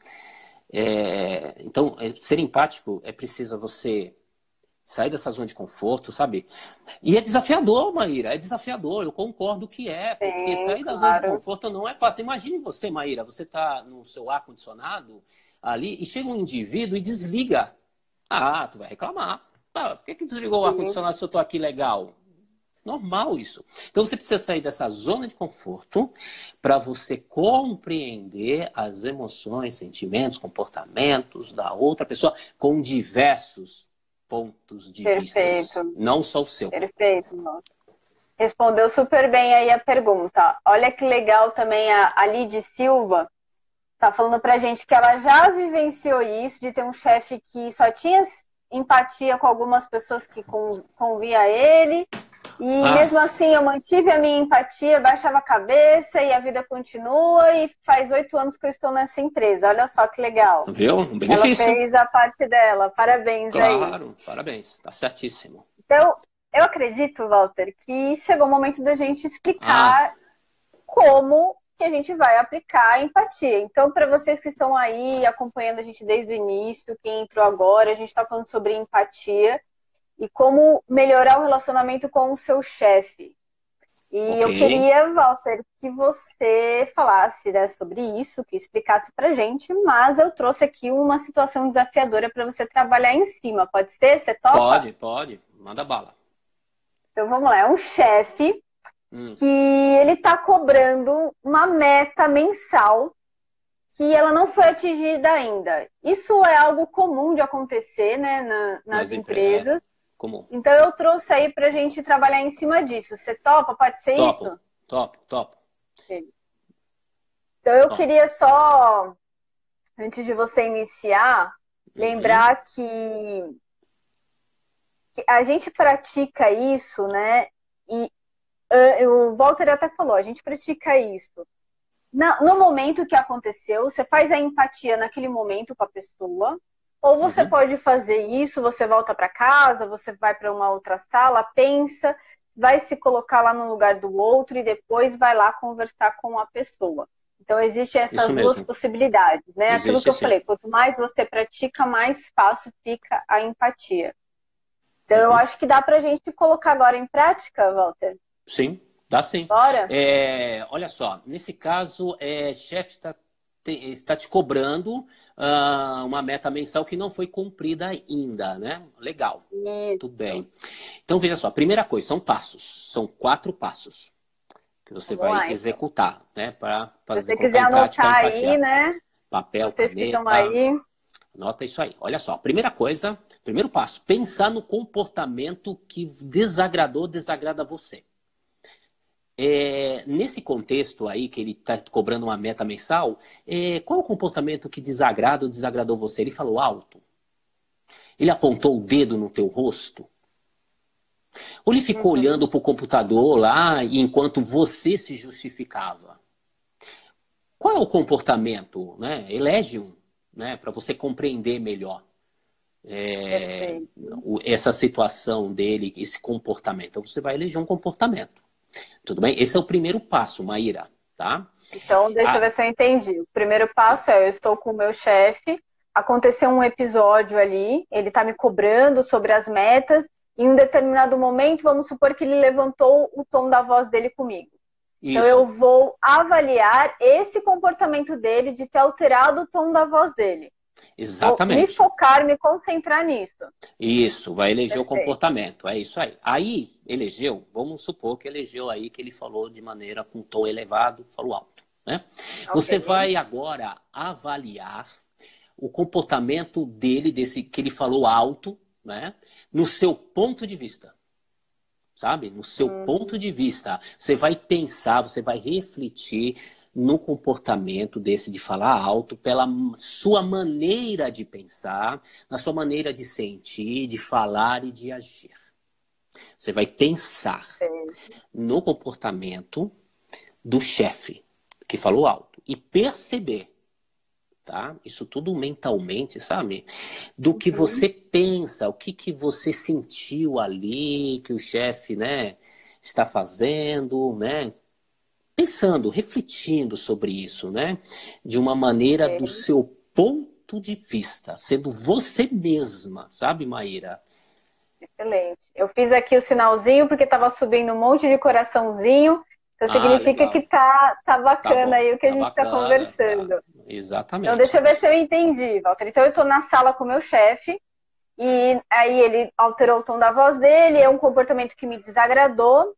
Então, ser empático é preciso você sair dessa zona de conforto, sabe? E é desafiador, Maíra, é desafiador, eu concordo que porque Sim, sair da zona de claro. conforto não é fácil. Imagine você, Maíra, você está no seu ar-condicionado ali e chega um indivíduo e desliga. Ah, tu vai reclamar. Ah, por que desligou o Sim. ar-condicionado se eu estou aqui legal? Normal isso. Então você precisa sair dessa zona de conforto para você compreender as emoções, sentimentos, comportamentos da outra pessoa com diversos pontos de vistas, Perfeito, não só o seu. perfeito. Nossa. Respondeu super bem aí a pergunta. Olha que legal também a Lidy Silva tá falando pra gente que ela já vivenciou isso, de ter um chefe que só tinha empatia com algumas pessoas que convia a ele. E mesmo assim eu mantive a minha empatia, baixava a cabeça e a vida continua. E faz 8 anos que eu estou nessa empresa. Olha só que legal. Viu? Um Ela benefício. fez a parte dela. Parabéns aí. Claro, parabéns, tá certíssimo. Então, eu acredito, Walter, que chegou o momento da gente Ah, explicar como que a gente vai aplicar a empatia. Então, para vocês que estão aí acompanhando a gente desde o início, quem entrou agora, a gente está falando sobre empatia e como melhorar o relacionamento com o seu chefe. E ok. eu queria, Walter, que você falasse, né, sobre isso, que explicasse pra gente, mas eu trouxe aqui uma situação desafiadora para você trabalhar em cima. Pode ser? Você topa? Pode. Manda bala. Então vamos lá. É um chefe Hum, que ele está cobrando uma meta mensal que ela não foi atingida ainda. Isso é algo comum de acontecer, né, nas empresas. comum. Então eu trouxe aí para a gente trabalhar em cima disso. Você topa? Pode ser Topo, isso? topo. Então eu Topo. queria só, antes de você iniciar, Uhum. lembrar que a gente pratica isso, né? E o Walter até falou, a gente pratica isso. No momento que aconteceu, você faz a empatia naquele momento com a pessoa, ou você Uhum. pode fazer isso, você volta para casa, você vai para uma outra sala, pensa, vai se colocar lá no lugar do outro e depois vai lá conversar com a pessoa. Então, existem Isso essas duas mesmo. possibilidades, né? Aquilo que Existe eu sim. falei, quanto mais você pratica, mais fácil fica a empatia. Então, eu Uhum. acho que dá para a gente colocar agora em prática, Walter. Sim, dá sim. Bora? Olha só, nesse caso, chefe está te cobrando uma meta mensal que não foi cumprida ainda, né? Legal, tudo Isso. bem. Então, veja só, primeira coisa, são passos, são 4 passos que você Vamos vai lá, então. executar, né? Para Se fazer, você colocar quiser em prática a anotar aí, empatia. né? Papel, Vocês que estão caneta, aí. anota isso aí. Olha só, primeira coisa, primeiro passo, pensar no comportamento que desagrada você. Nesse contexto aí, que ele está cobrando uma meta mensal, qual é o comportamento que desagrada ou desagradou você? Ele falou alto? Ele apontou o dedo no teu rosto? Ou ele ficou Uhum. olhando para o computador lá enquanto você se justificava? Qual é o comportamento? Né? Elege um, né? Para você compreender melhor Perfeito. essa situação dele, esse comportamento. Então você vai eleger um comportamento. Tudo bem? Esse é o primeiro passo, Maíra, tá? Então, deixa eu Ah, ver se eu entendi. O primeiro passo é: eu estou com o meu chefe, aconteceu um episódio ali, ele está me cobrando sobre as metas, e em um determinado momento, vamos supor que ele levantou o tom da voz dele comigo. Então, eu isso, vou avaliar esse comportamento dele de ter alterado o tom da voz dele. Vou me exatamente. focar, me concentrar nisso. Isso, vai eleger o Perfeito. comportamento, é isso aí. Aí, elegeu, vamos supor que elegeu aí que ele falou de maneira com tom elevado, falou alto, né? Ok. Você vai agora avaliar o comportamento dele, desse que ele falou alto, né? No seu ponto de vista. Sabe? No seu ponto de vista. Você vai pensar, você vai refletir no comportamento desse de falar alto, pela sua maneira de pensar, na sua maneira de sentir, de falar e de agir. Você vai pensar no comportamento do chefe que falou alto e perceber tá? Isso tudo mentalmente, sabe? Do que você pensa, o que que você sentiu ali, que o chefe, né, está fazendo, né? Pensando, refletindo sobre isso, né? De uma maneira do Ok. seu ponto de vista, sendo você mesma, sabe, Maíra? Excelente. Eu fiz aqui o sinalzinho porque estava subindo um monte de coraçãozinho. Então Ah, significa que legal. tá Tá bacana bom, aí o que a tá gente está bacana, tá. conversando. Então deixa Exatamente. eu ver se eu entendi, Walter. Então eu estou na sala com o meu chefe e aí ele alterou o tom da voz dele, é um comportamento que me desagradou.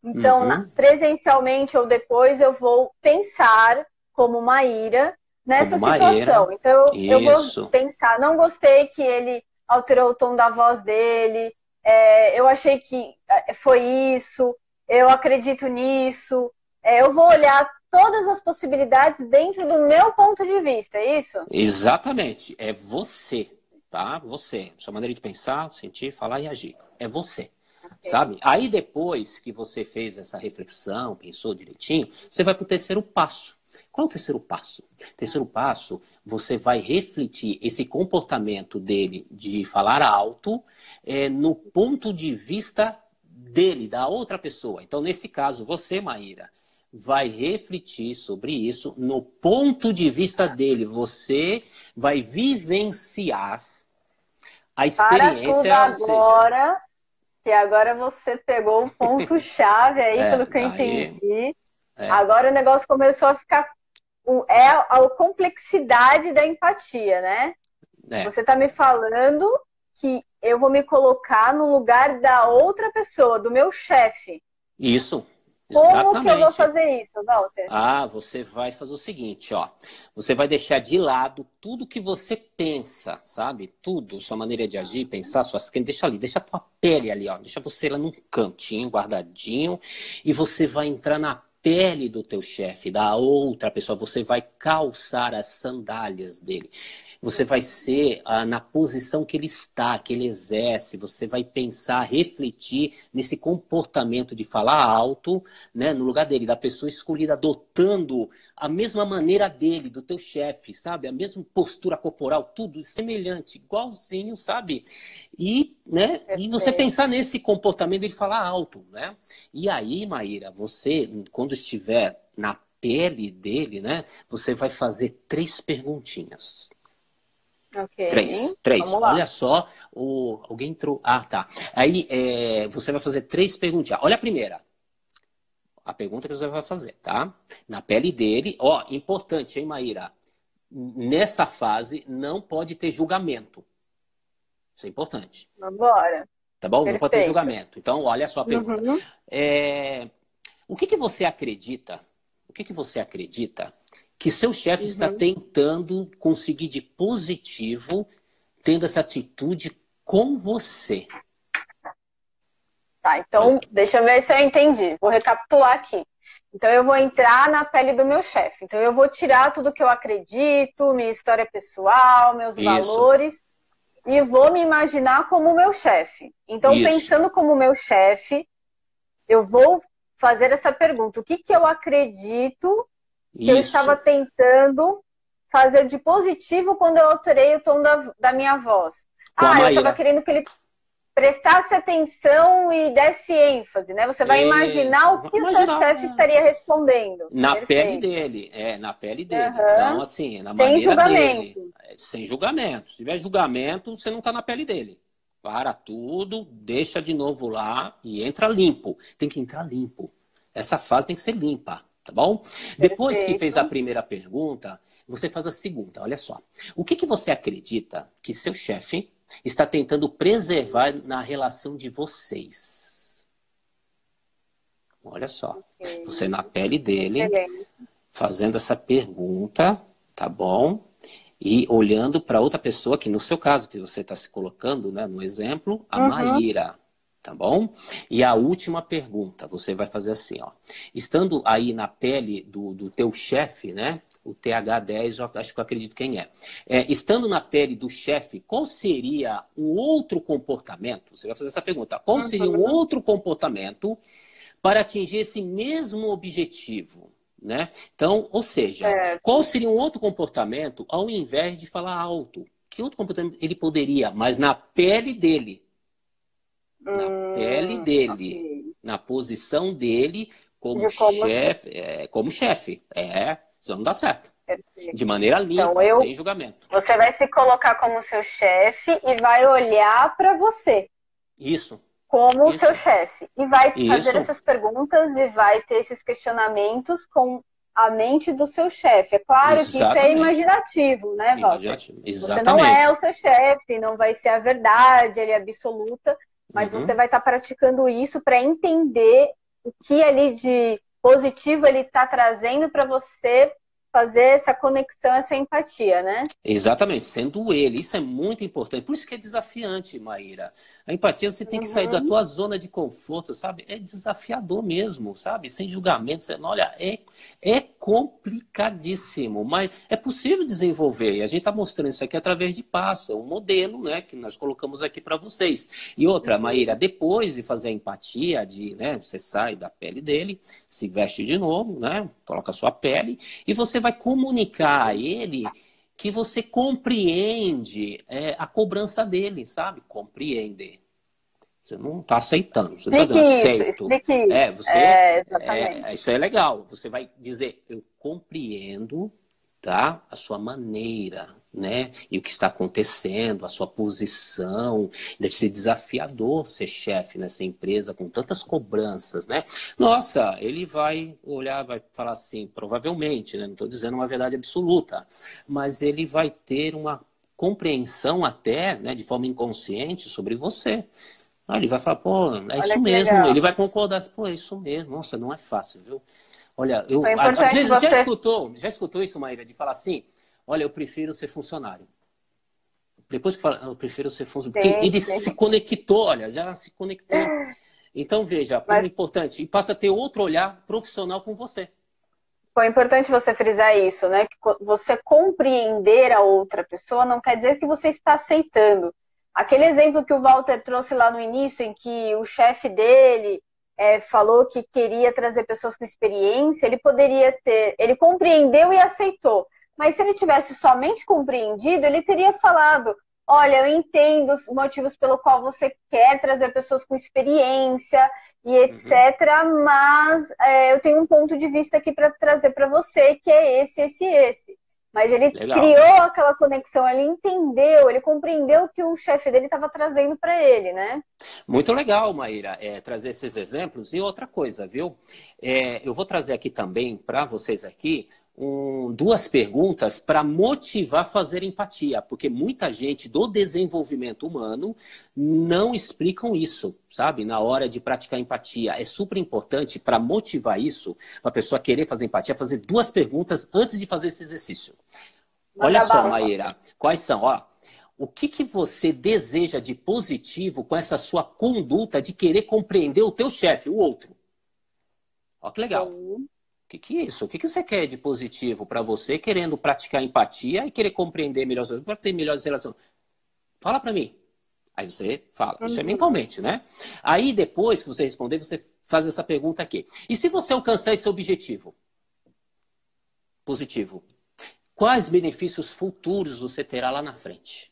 Então, Uhum. presencialmente ou depois, eu vou pensar como Maíra nessa Como Maíra. situação. Então, eu vou Isso. pensar, não gostei que ele alterou o tom da voz dele, eu achei que foi isso, eu acredito nisso. Eu vou olhar todas as possibilidades dentro do meu ponto de vista, é isso? Exatamente. É você, tá? Você. Sua maneira de pensar, sentir, falar e agir. É você. Ok. Sabe? Aí depois que você fez essa reflexão, pensou direitinho, você vai para o terceiro passo. Qual é o terceiro passo? Terceiro passo, você vai refletir esse comportamento dele de falar alto no ponto de vista dele, da outra pessoa. Então, nesse caso, você, Maíra, vai refletir sobre isso no ponto de vista dele. Você vai vivenciar a Para tudo experiência, ou seja, agora, que agora você pegou o ponto-chave aí, pelo que eu aí, entendi. é, Agora o negócio começou a ficar. É a complexidade da empatia, né? é, Você está me falando que eu vou me colocar no lugar da outra pessoa, do meu chefe. isso, Como que eu vou exatamente. fazer isso, Walter? Ah, você vai fazer o seguinte, ó. Você vai deixar de lado tudo que você pensa, sabe? Tudo, sua maneira de agir, pensar, suas crenças, deixa ali, deixa a tua pele ali, ó. Deixa você lá num cantinho, guardadinho, e você vai entrar na pele do teu chefe, da outra pessoa. Você vai calçar as sandálias dele. Você vai ser na posição que ele está, que ele exerce. Você vai pensar, refletir nesse comportamento de falar alto, né, no lugar dele, da pessoa escolhida, adotando a mesma maneira dele, do teu chefe, sabe? A mesma postura corporal, tudo semelhante, igualzinho, sabe? E, né, e você Perfeito. pensar nesse comportamento dele falar alto, né? E aí, Maíra, você, quando estiver na pele dele, né, você vai fazer três perguntinhas. Ok. Três. Vamos lá. Olha só, alguém entrou. Ah, tá. Aí você vai fazer três perguntinhas. Olha a primeira. A pergunta que você vai fazer, tá? Na pele dele, ó, importante, hein, Maíra? Nessa fase não pode ter julgamento. Isso é importante, Vamos embora. tá bom? Não pode ter Perfeito. julgamento. Então, olha só a pergunta. Uhum. O que que você acredita? O que que você acredita que seu chefe está Uhum. tentando conseguir de positivo, tendo essa atitude com você? Tá, Olha, então deixa eu ver se eu entendi. Vou recapitular aqui. Então eu vou entrar na pele do meu chefe. Então eu vou tirar tudo que eu acredito, minha história pessoal, meus isso, valores e vou me imaginar como meu chefe. Então isso, pensando como meu chefe, eu vou fazer essa pergunta: o que que eu acredito que eu estava isso. tentando fazer de positivo quando eu alterei o tom da minha voz? Com a Ah, eu estava Maíra. querendo que ele prestasse atenção e desse ênfase, né? Você vai imaginar Isso. o que o seu Imaginar, chefe estaria respondendo. na pele Perfeito. dele, na pele dele. Então, Uhum. assim, na Sem maneira dele, julgamento. sem julgamento. Se tiver julgamento, você não está na pele dele. Para tudo, deixa de novo lá e entra limpo. Tem que entrar limpo. Essa fase tem que ser limpa, tá bom? Depois que fez a Perfeito. primeira pergunta, você faz a segunda. Olha só. O que que você acredita que seu chefe está tentando preservar na relação de vocês? Olha só. Você Ok. na pele dele, Excelente. fazendo essa pergunta, tá bom? E olhando para outra pessoa, que no seu caso, que você está se colocando, né, no exemplo, a Uhum. Maíra, tá bom? E a última pergunta, você vai fazer assim, ó. Estando aí na pele do teu chefe, né? O TH10, eu acho que eu acredito quem é. Estando na pele do chefe, qual seria um outro comportamento? Você vai fazer essa pergunta. Qual seria um Uhum. outro comportamento para atingir esse mesmo objetivo? né? Então, ou seja, qual seria um outro comportamento ao invés de falar alto? Que outro comportamento ele poderia, mas na pele dele? Na pele dele, Ok. na posição dele como De como chefe, como chefe. Isso não dá certo. Perfeito. De maneira Então, limpa, sem julgamento. você vai se colocar como seu chefe e vai olhar para você Isso, como o seu isso, chefe. E vai fazer isso. essas perguntas e vai ter esses questionamentos com a mente do seu chefe. É claro que isso é Exatamente. imaginativo, né, Walter? Imaginativo. Você não é o Exatamente. seu chefe, não vai ser a verdade, ele é absoluta, mas você Uhum. vai estar praticando isso para entender o que ali de positivo ele está trazendo para você fazer essa conexão, essa empatia, né? Exatamente, sendo ele. Isso é muito importante. Por isso que é desafiante, Maíra. A empatia, você tem que sair da Uhum. tua zona de conforto, sabe? É desafiador mesmo, sabe? Sem julgamento. Olha, é complicadíssimo, mas é possível desenvolver. E a gente está mostrando isso aqui através de passo. É um modelo, né, que nós colocamos aqui para vocês. E outra, Maíra, depois de fazer a empatia, né, você sai da pele dele, se veste de novo, né? Coloca a sua pele e você vai comunicar a ele que você compreende a cobrança dele, sabe? Compreender. Você não está aceitando, você não está Explique dizendo isso, aceito. explique isso. Você, Exatamente. isso é legal. Você vai dizer, eu compreendo, tá? A sua maneira, né? E o que está acontecendo, a sua posição. Deve ser desafiador ser chefe nessa empresa com tantas cobranças, né? Nossa, ele vai olhar, vai falar assim, provavelmente, né? Não estou dizendo uma verdade absoluta, mas ele vai ter uma compreensão até, né, de forma inconsciente sobre você. Ele vai falar, pô, é Olha isso que mesmo. legal. Ele vai concordar, assim, pô, é isso mesmo. Nossa, não é fácil, viu? Olha, Foi às importante vezes você. já escutou isso, Maíra, de falar assim, olha, eu prefiro ser funcionário. Depois que fala, eu prefiro ser funcionário, porque Sim, ele se sim. conectou, olha, já se conectou. Então, veja, como é Mas importante, e passa a ter outro olhar profissional com você. foi importante você frisar isso, né? Que você compreender a outra pessoa não quer dizer que você está aceitando. Aquele exemplo que o Walter trouxe lá no início, em que o chefe dele falou que queria trazer pessoas com experiência, ele poderia ter. Ele compreendeu e aceitou. Mas se ele tivesse somente compreendido, ele teria falado: olha, eu entendo os motivos pelo qual você quer trazer pessoas com experiência e Uhum. etc. Mas eu tenho um ponto de vista aqui para trazer para você, que é esse, esse, esse. Mas ele Legal. criou aquela conexão, ele entendeu, ele compreendeu o que o chefe dele estava trazendo para ele, né? Muito legal, Maíra, trazer esses exemplos. E outra coisa, viu? Eu vou trazer aqui também para vocês aqui duas perguntas para motivar a fazer empatia, porque muita gente do desenvolvimento humano não explicam isso, sabe? Na hora de praticar empatia. É super importante para motivar isso, para a pessoa querer fazer empatia, fazer duas perguntas antes de fazer esse exercício. Olha Manda só, bala. Maíra, quais são? Ó, o que você deseja de positivo com essa sua conduta de querer compreender o teu chefe, o outro? Ó, que legal. Sim. Que é isso? O que você quer de positivo para você, querendo praticar empatia e querer compreender melhor as coisas, para ter melhores relações? Fala para mim. Aí você fala. Isso é Uhum. mentalmente, né? Aí depois que você responder, você faz essa pergunta aqui. E se você alcançar esse objetivo positivo, quais benefícios futuros você terá lá na frente?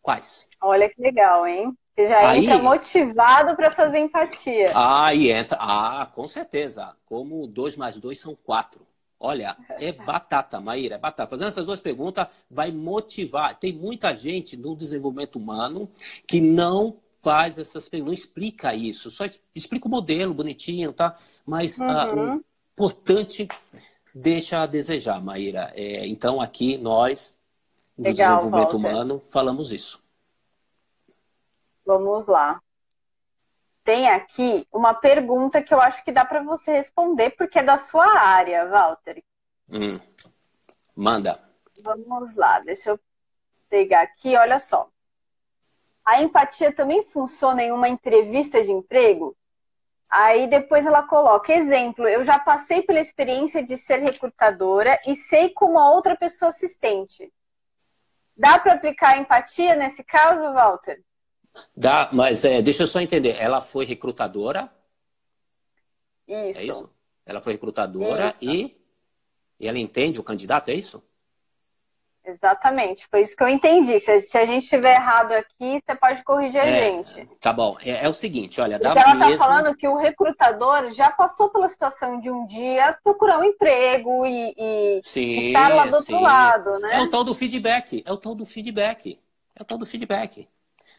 Quais? Olha que legal, hein? Você já entra Aí, motivado para fazer empatia. aí entra. Ah, com certeza. Como 2 mais 2 são 4. Olha, é batata, Maíra, é batata. Fazendo essas duas perguntas vai motivar. Tem muita gente no desenvolvimento humano que não faz essas perguntas, não explica isso. Só explica o modelo bonitinho, tá? Mas o Uhum. importante deixa a desejar, Maíra. Então, aqui nós, do Legal, desenvolvimento Walter. humano, falamos isso. Vamos lá. Tem aqui uma pergunta que eu acho que dá para você responder, porque é da sua área, Walter. Hum, manda. Vamos lá, deixa eu pegar aqui, olha só. A empatia também funciona em uma entrevista de emprego? Aí depois ela coloca, exemplo, eu já passei pela experiência de ser recrutadora e sei como a outra pessoa se sente. Dá para aplicar a empatia nesse caso, Walter? Mas deixa eu só entender. Ela foi recrutadora? É Isso. isso? Ela foi recrutadora Isso. e ela entende o candidato, é isso? Exatamente, foi isso que eu entendi. Se a gente estiver errado aqui, você pode corrigir a É, gente. tá bom. É o seguinte, olha, da Então ela está mesma. falando que o recrutador já passou pela situação de um dia procurar um emprego e estar lá Sim, do outro sim. lado, É o né? tal do feedback. É o tal do feedback. É o tal do feedback.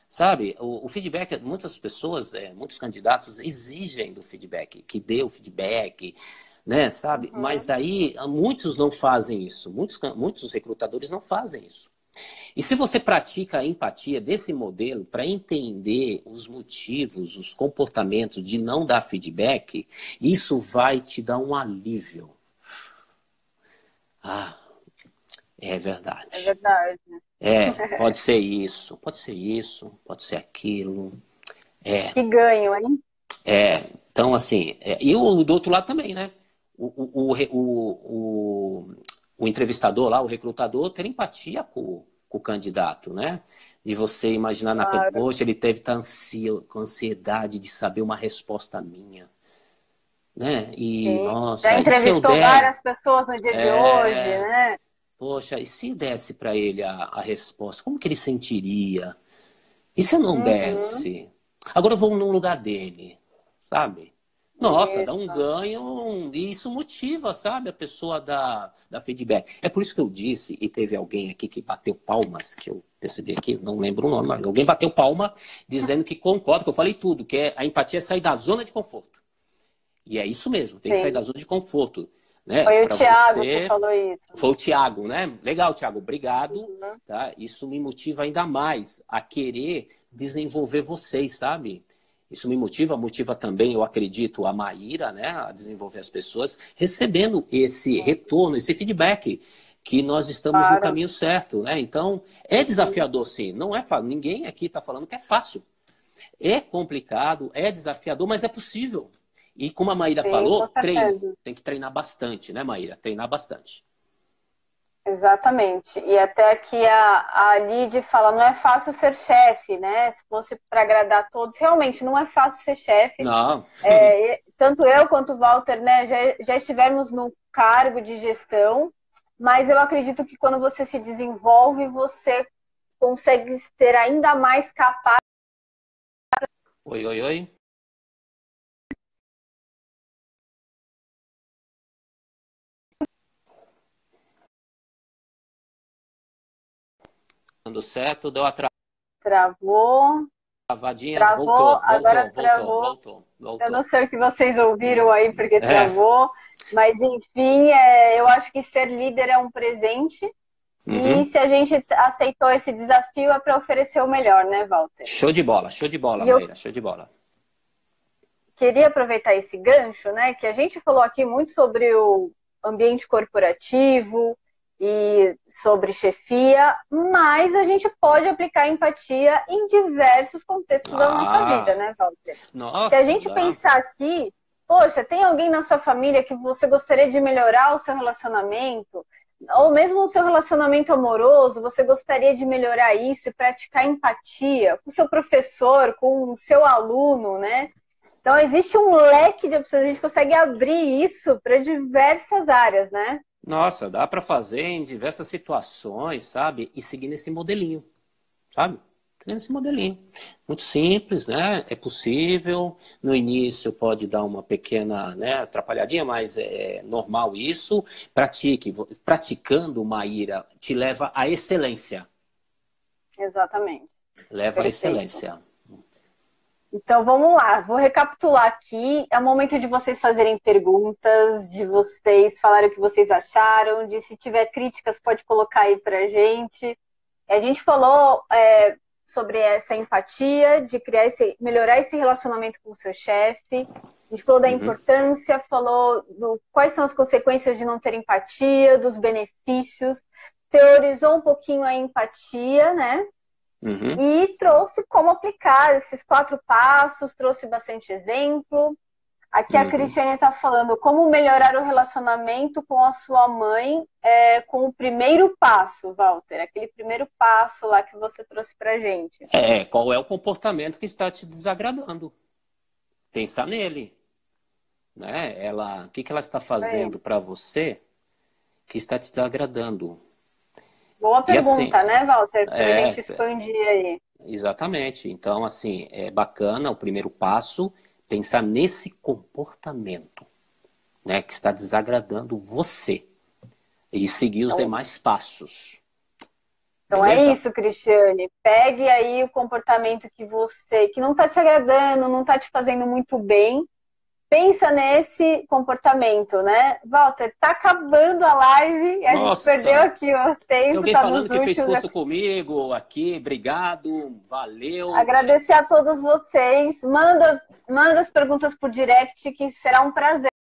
Sabe, o feedback, muitas pessoas, muitos candidatos exigem do feedback, que dê o feedback, né, sabe? Mas Uhum. aí muitos não fazem isso, muitos recrutadores não fazem isso. E se você pratica a empatia desse modelo para entender os motivos, os comportamentos de não dar feedback, isso vai te dar um alívio. Ah, é É verdade. verdade. Pode ser isso, pode ser isso, pode ser aquilo. É, Que ganho, hein? então, assim, e o do outro lado também, né? O entrevistador lá, o recrutador, ter empatia com o candidato, né? De você imaginar na pele, Claro. poxa, ele teve com ansiedade de saber uma resposta minha, né? E, Sim. Já nossa, e se eu entrevistou der, várias pessoas no dia de hoje, é, né? poxa, e se desse para ele a resposta, como que ele sentiria? E se eu não Uhum. desse? Agora eu vou num lugar dele, sabe? Nossa, dá um Isso. ganho e isso motiva, sabe? A pessoa da feedback. É por isso que eu disse, e teve alguém aqui que bateu palmas, que eu percebi aqui, não lembro o nome, mas alguém bateu palma dizendo que concorda, que eu falei tudo, que a empatia é sair da zona de conforto. E é isso mesmo, tem que sair da Sim. zona de conforto, né? Foi o Para Thiago que você. falou isso. Foi o Thiago, né? Legal, Thiago, obrigado. Uhum. Tá? Isso me motiva ainda mais a querer desenvolver vocês, sabe? Isso me motiva também, eu acredito, a Maíra, né? A desenvolver as pessoas, recebendo esse retorno, esse feedback, que nós estamos no Claro. caminho certo, né? Então, é Uhum. desafiador, sim. Não é fácil. Ninguém aqui está falando que é fácil. É complicado, é desafiador, mas é possível. E como a Maíra Sim, falou, com treino. certeza. Tem que treinar bastante, né, Maíra? Treinar bastante. Exatamente. E até aqui a Lid fala, não é fácil ser chefe, né? Se fosse para agradar todos, realmente não é fácil ser chefe. Não. Tanto eu quanto o Walter, né, já estivemos no cargo de gestão, mas eu acredito que quando você se desenvolve, você consegue ter ainda mais capacidade. Oi, oi, oi. Dando certo, deu a Travou, travadinha, travou, voltou, agora voltou, voltou, travou. voltou, Eu não voltou. sei o que vocês ouviram aí porque É. travou, mas enfim, eu acho que ser líder é um presente. E Uhum. se a gente aceitou esse desafio é para oferecer o melhor, né, Walter? Show de bola, E eu Maíra, show de bola. queria aproveitar esse gancho, né, que a gente falou aqui muito sobre o ambiente corporativo e sobre chefia, mas a gente pode aplicar empatia em diversos contextos da nossa vida, Ah, né, Walter? Se a nossa, gente dá. pensar aqui, poxa, tem alguém na sua família que você gostaria de melhorar o seu relacionamento? Ou mesmo o seu relacionamento amoroso, você gostaria de melhorar isso e praticar empatia com o seu professor, com o seu aluno, né? Então, existe um leque de opções, a gente consegue abrir isso para diversas áreas, né? Nossa, dá para fazer em diversas situações, sabe? E seguir nesse modelinho, sabe? Seguindo esse modelinho. Muito simples, né? É possível. No início pode dar uma pequena, né, atrapalhadinha, mas é normal isso. Pratique. Praticando, Maíra, te leva à excelência. Exatamente. Leva à Perfeito. excelência. Então, vamos lá. Vou recapitular aqui. É o momento de vocês fazerem perguntas, de vocês falarem o que vocês acharam, de se tiver críticas, pode colocar aí pra gente. A gente falou sobre essa empatia, de melhorar esse relacionamento com o seu chefe. A gente falou da Uhum, importância, falou quais são as consequências de não ter empatia, dos benefícios, teorizou um pouquinho a empatia, né? uhum, E trouxe como aplicar esses 4 passos, trouxe bastante exemplo. Aqui a uhum. Cristiane está falando como melhorar o relacionamento com a sua mãe com o primeiro passo, Walter. Aquele primeiro passo lá que você trouxe para gente. Qual é o comportamento que está te desagradando? Pensar nele. né? O que que ela está fazendo para você que está te desagradando? Boa E assim, pergunta, né, Walter? Para a é, gente expandir aí. exatamente. Então, assim, é bacana o primeiro passo, pensar nesse comportamento, né, que está desagradando você e seguir os Então, demais passos. então é Beleza? isso, Cristiane. Pegue aí o comportamento que não está te agradando, não está te fazendo muito bem. Pensa nesse comportamento, né? Walter, tá acabando a live e a gente perdeu Nossa, aqui o tem tempo, alguém tá nos falando que fez últimos. curso comigo aqui, obrigado, valeu. Agradecer a todos vocês. Manda as perguntas por direct, que será um prazer.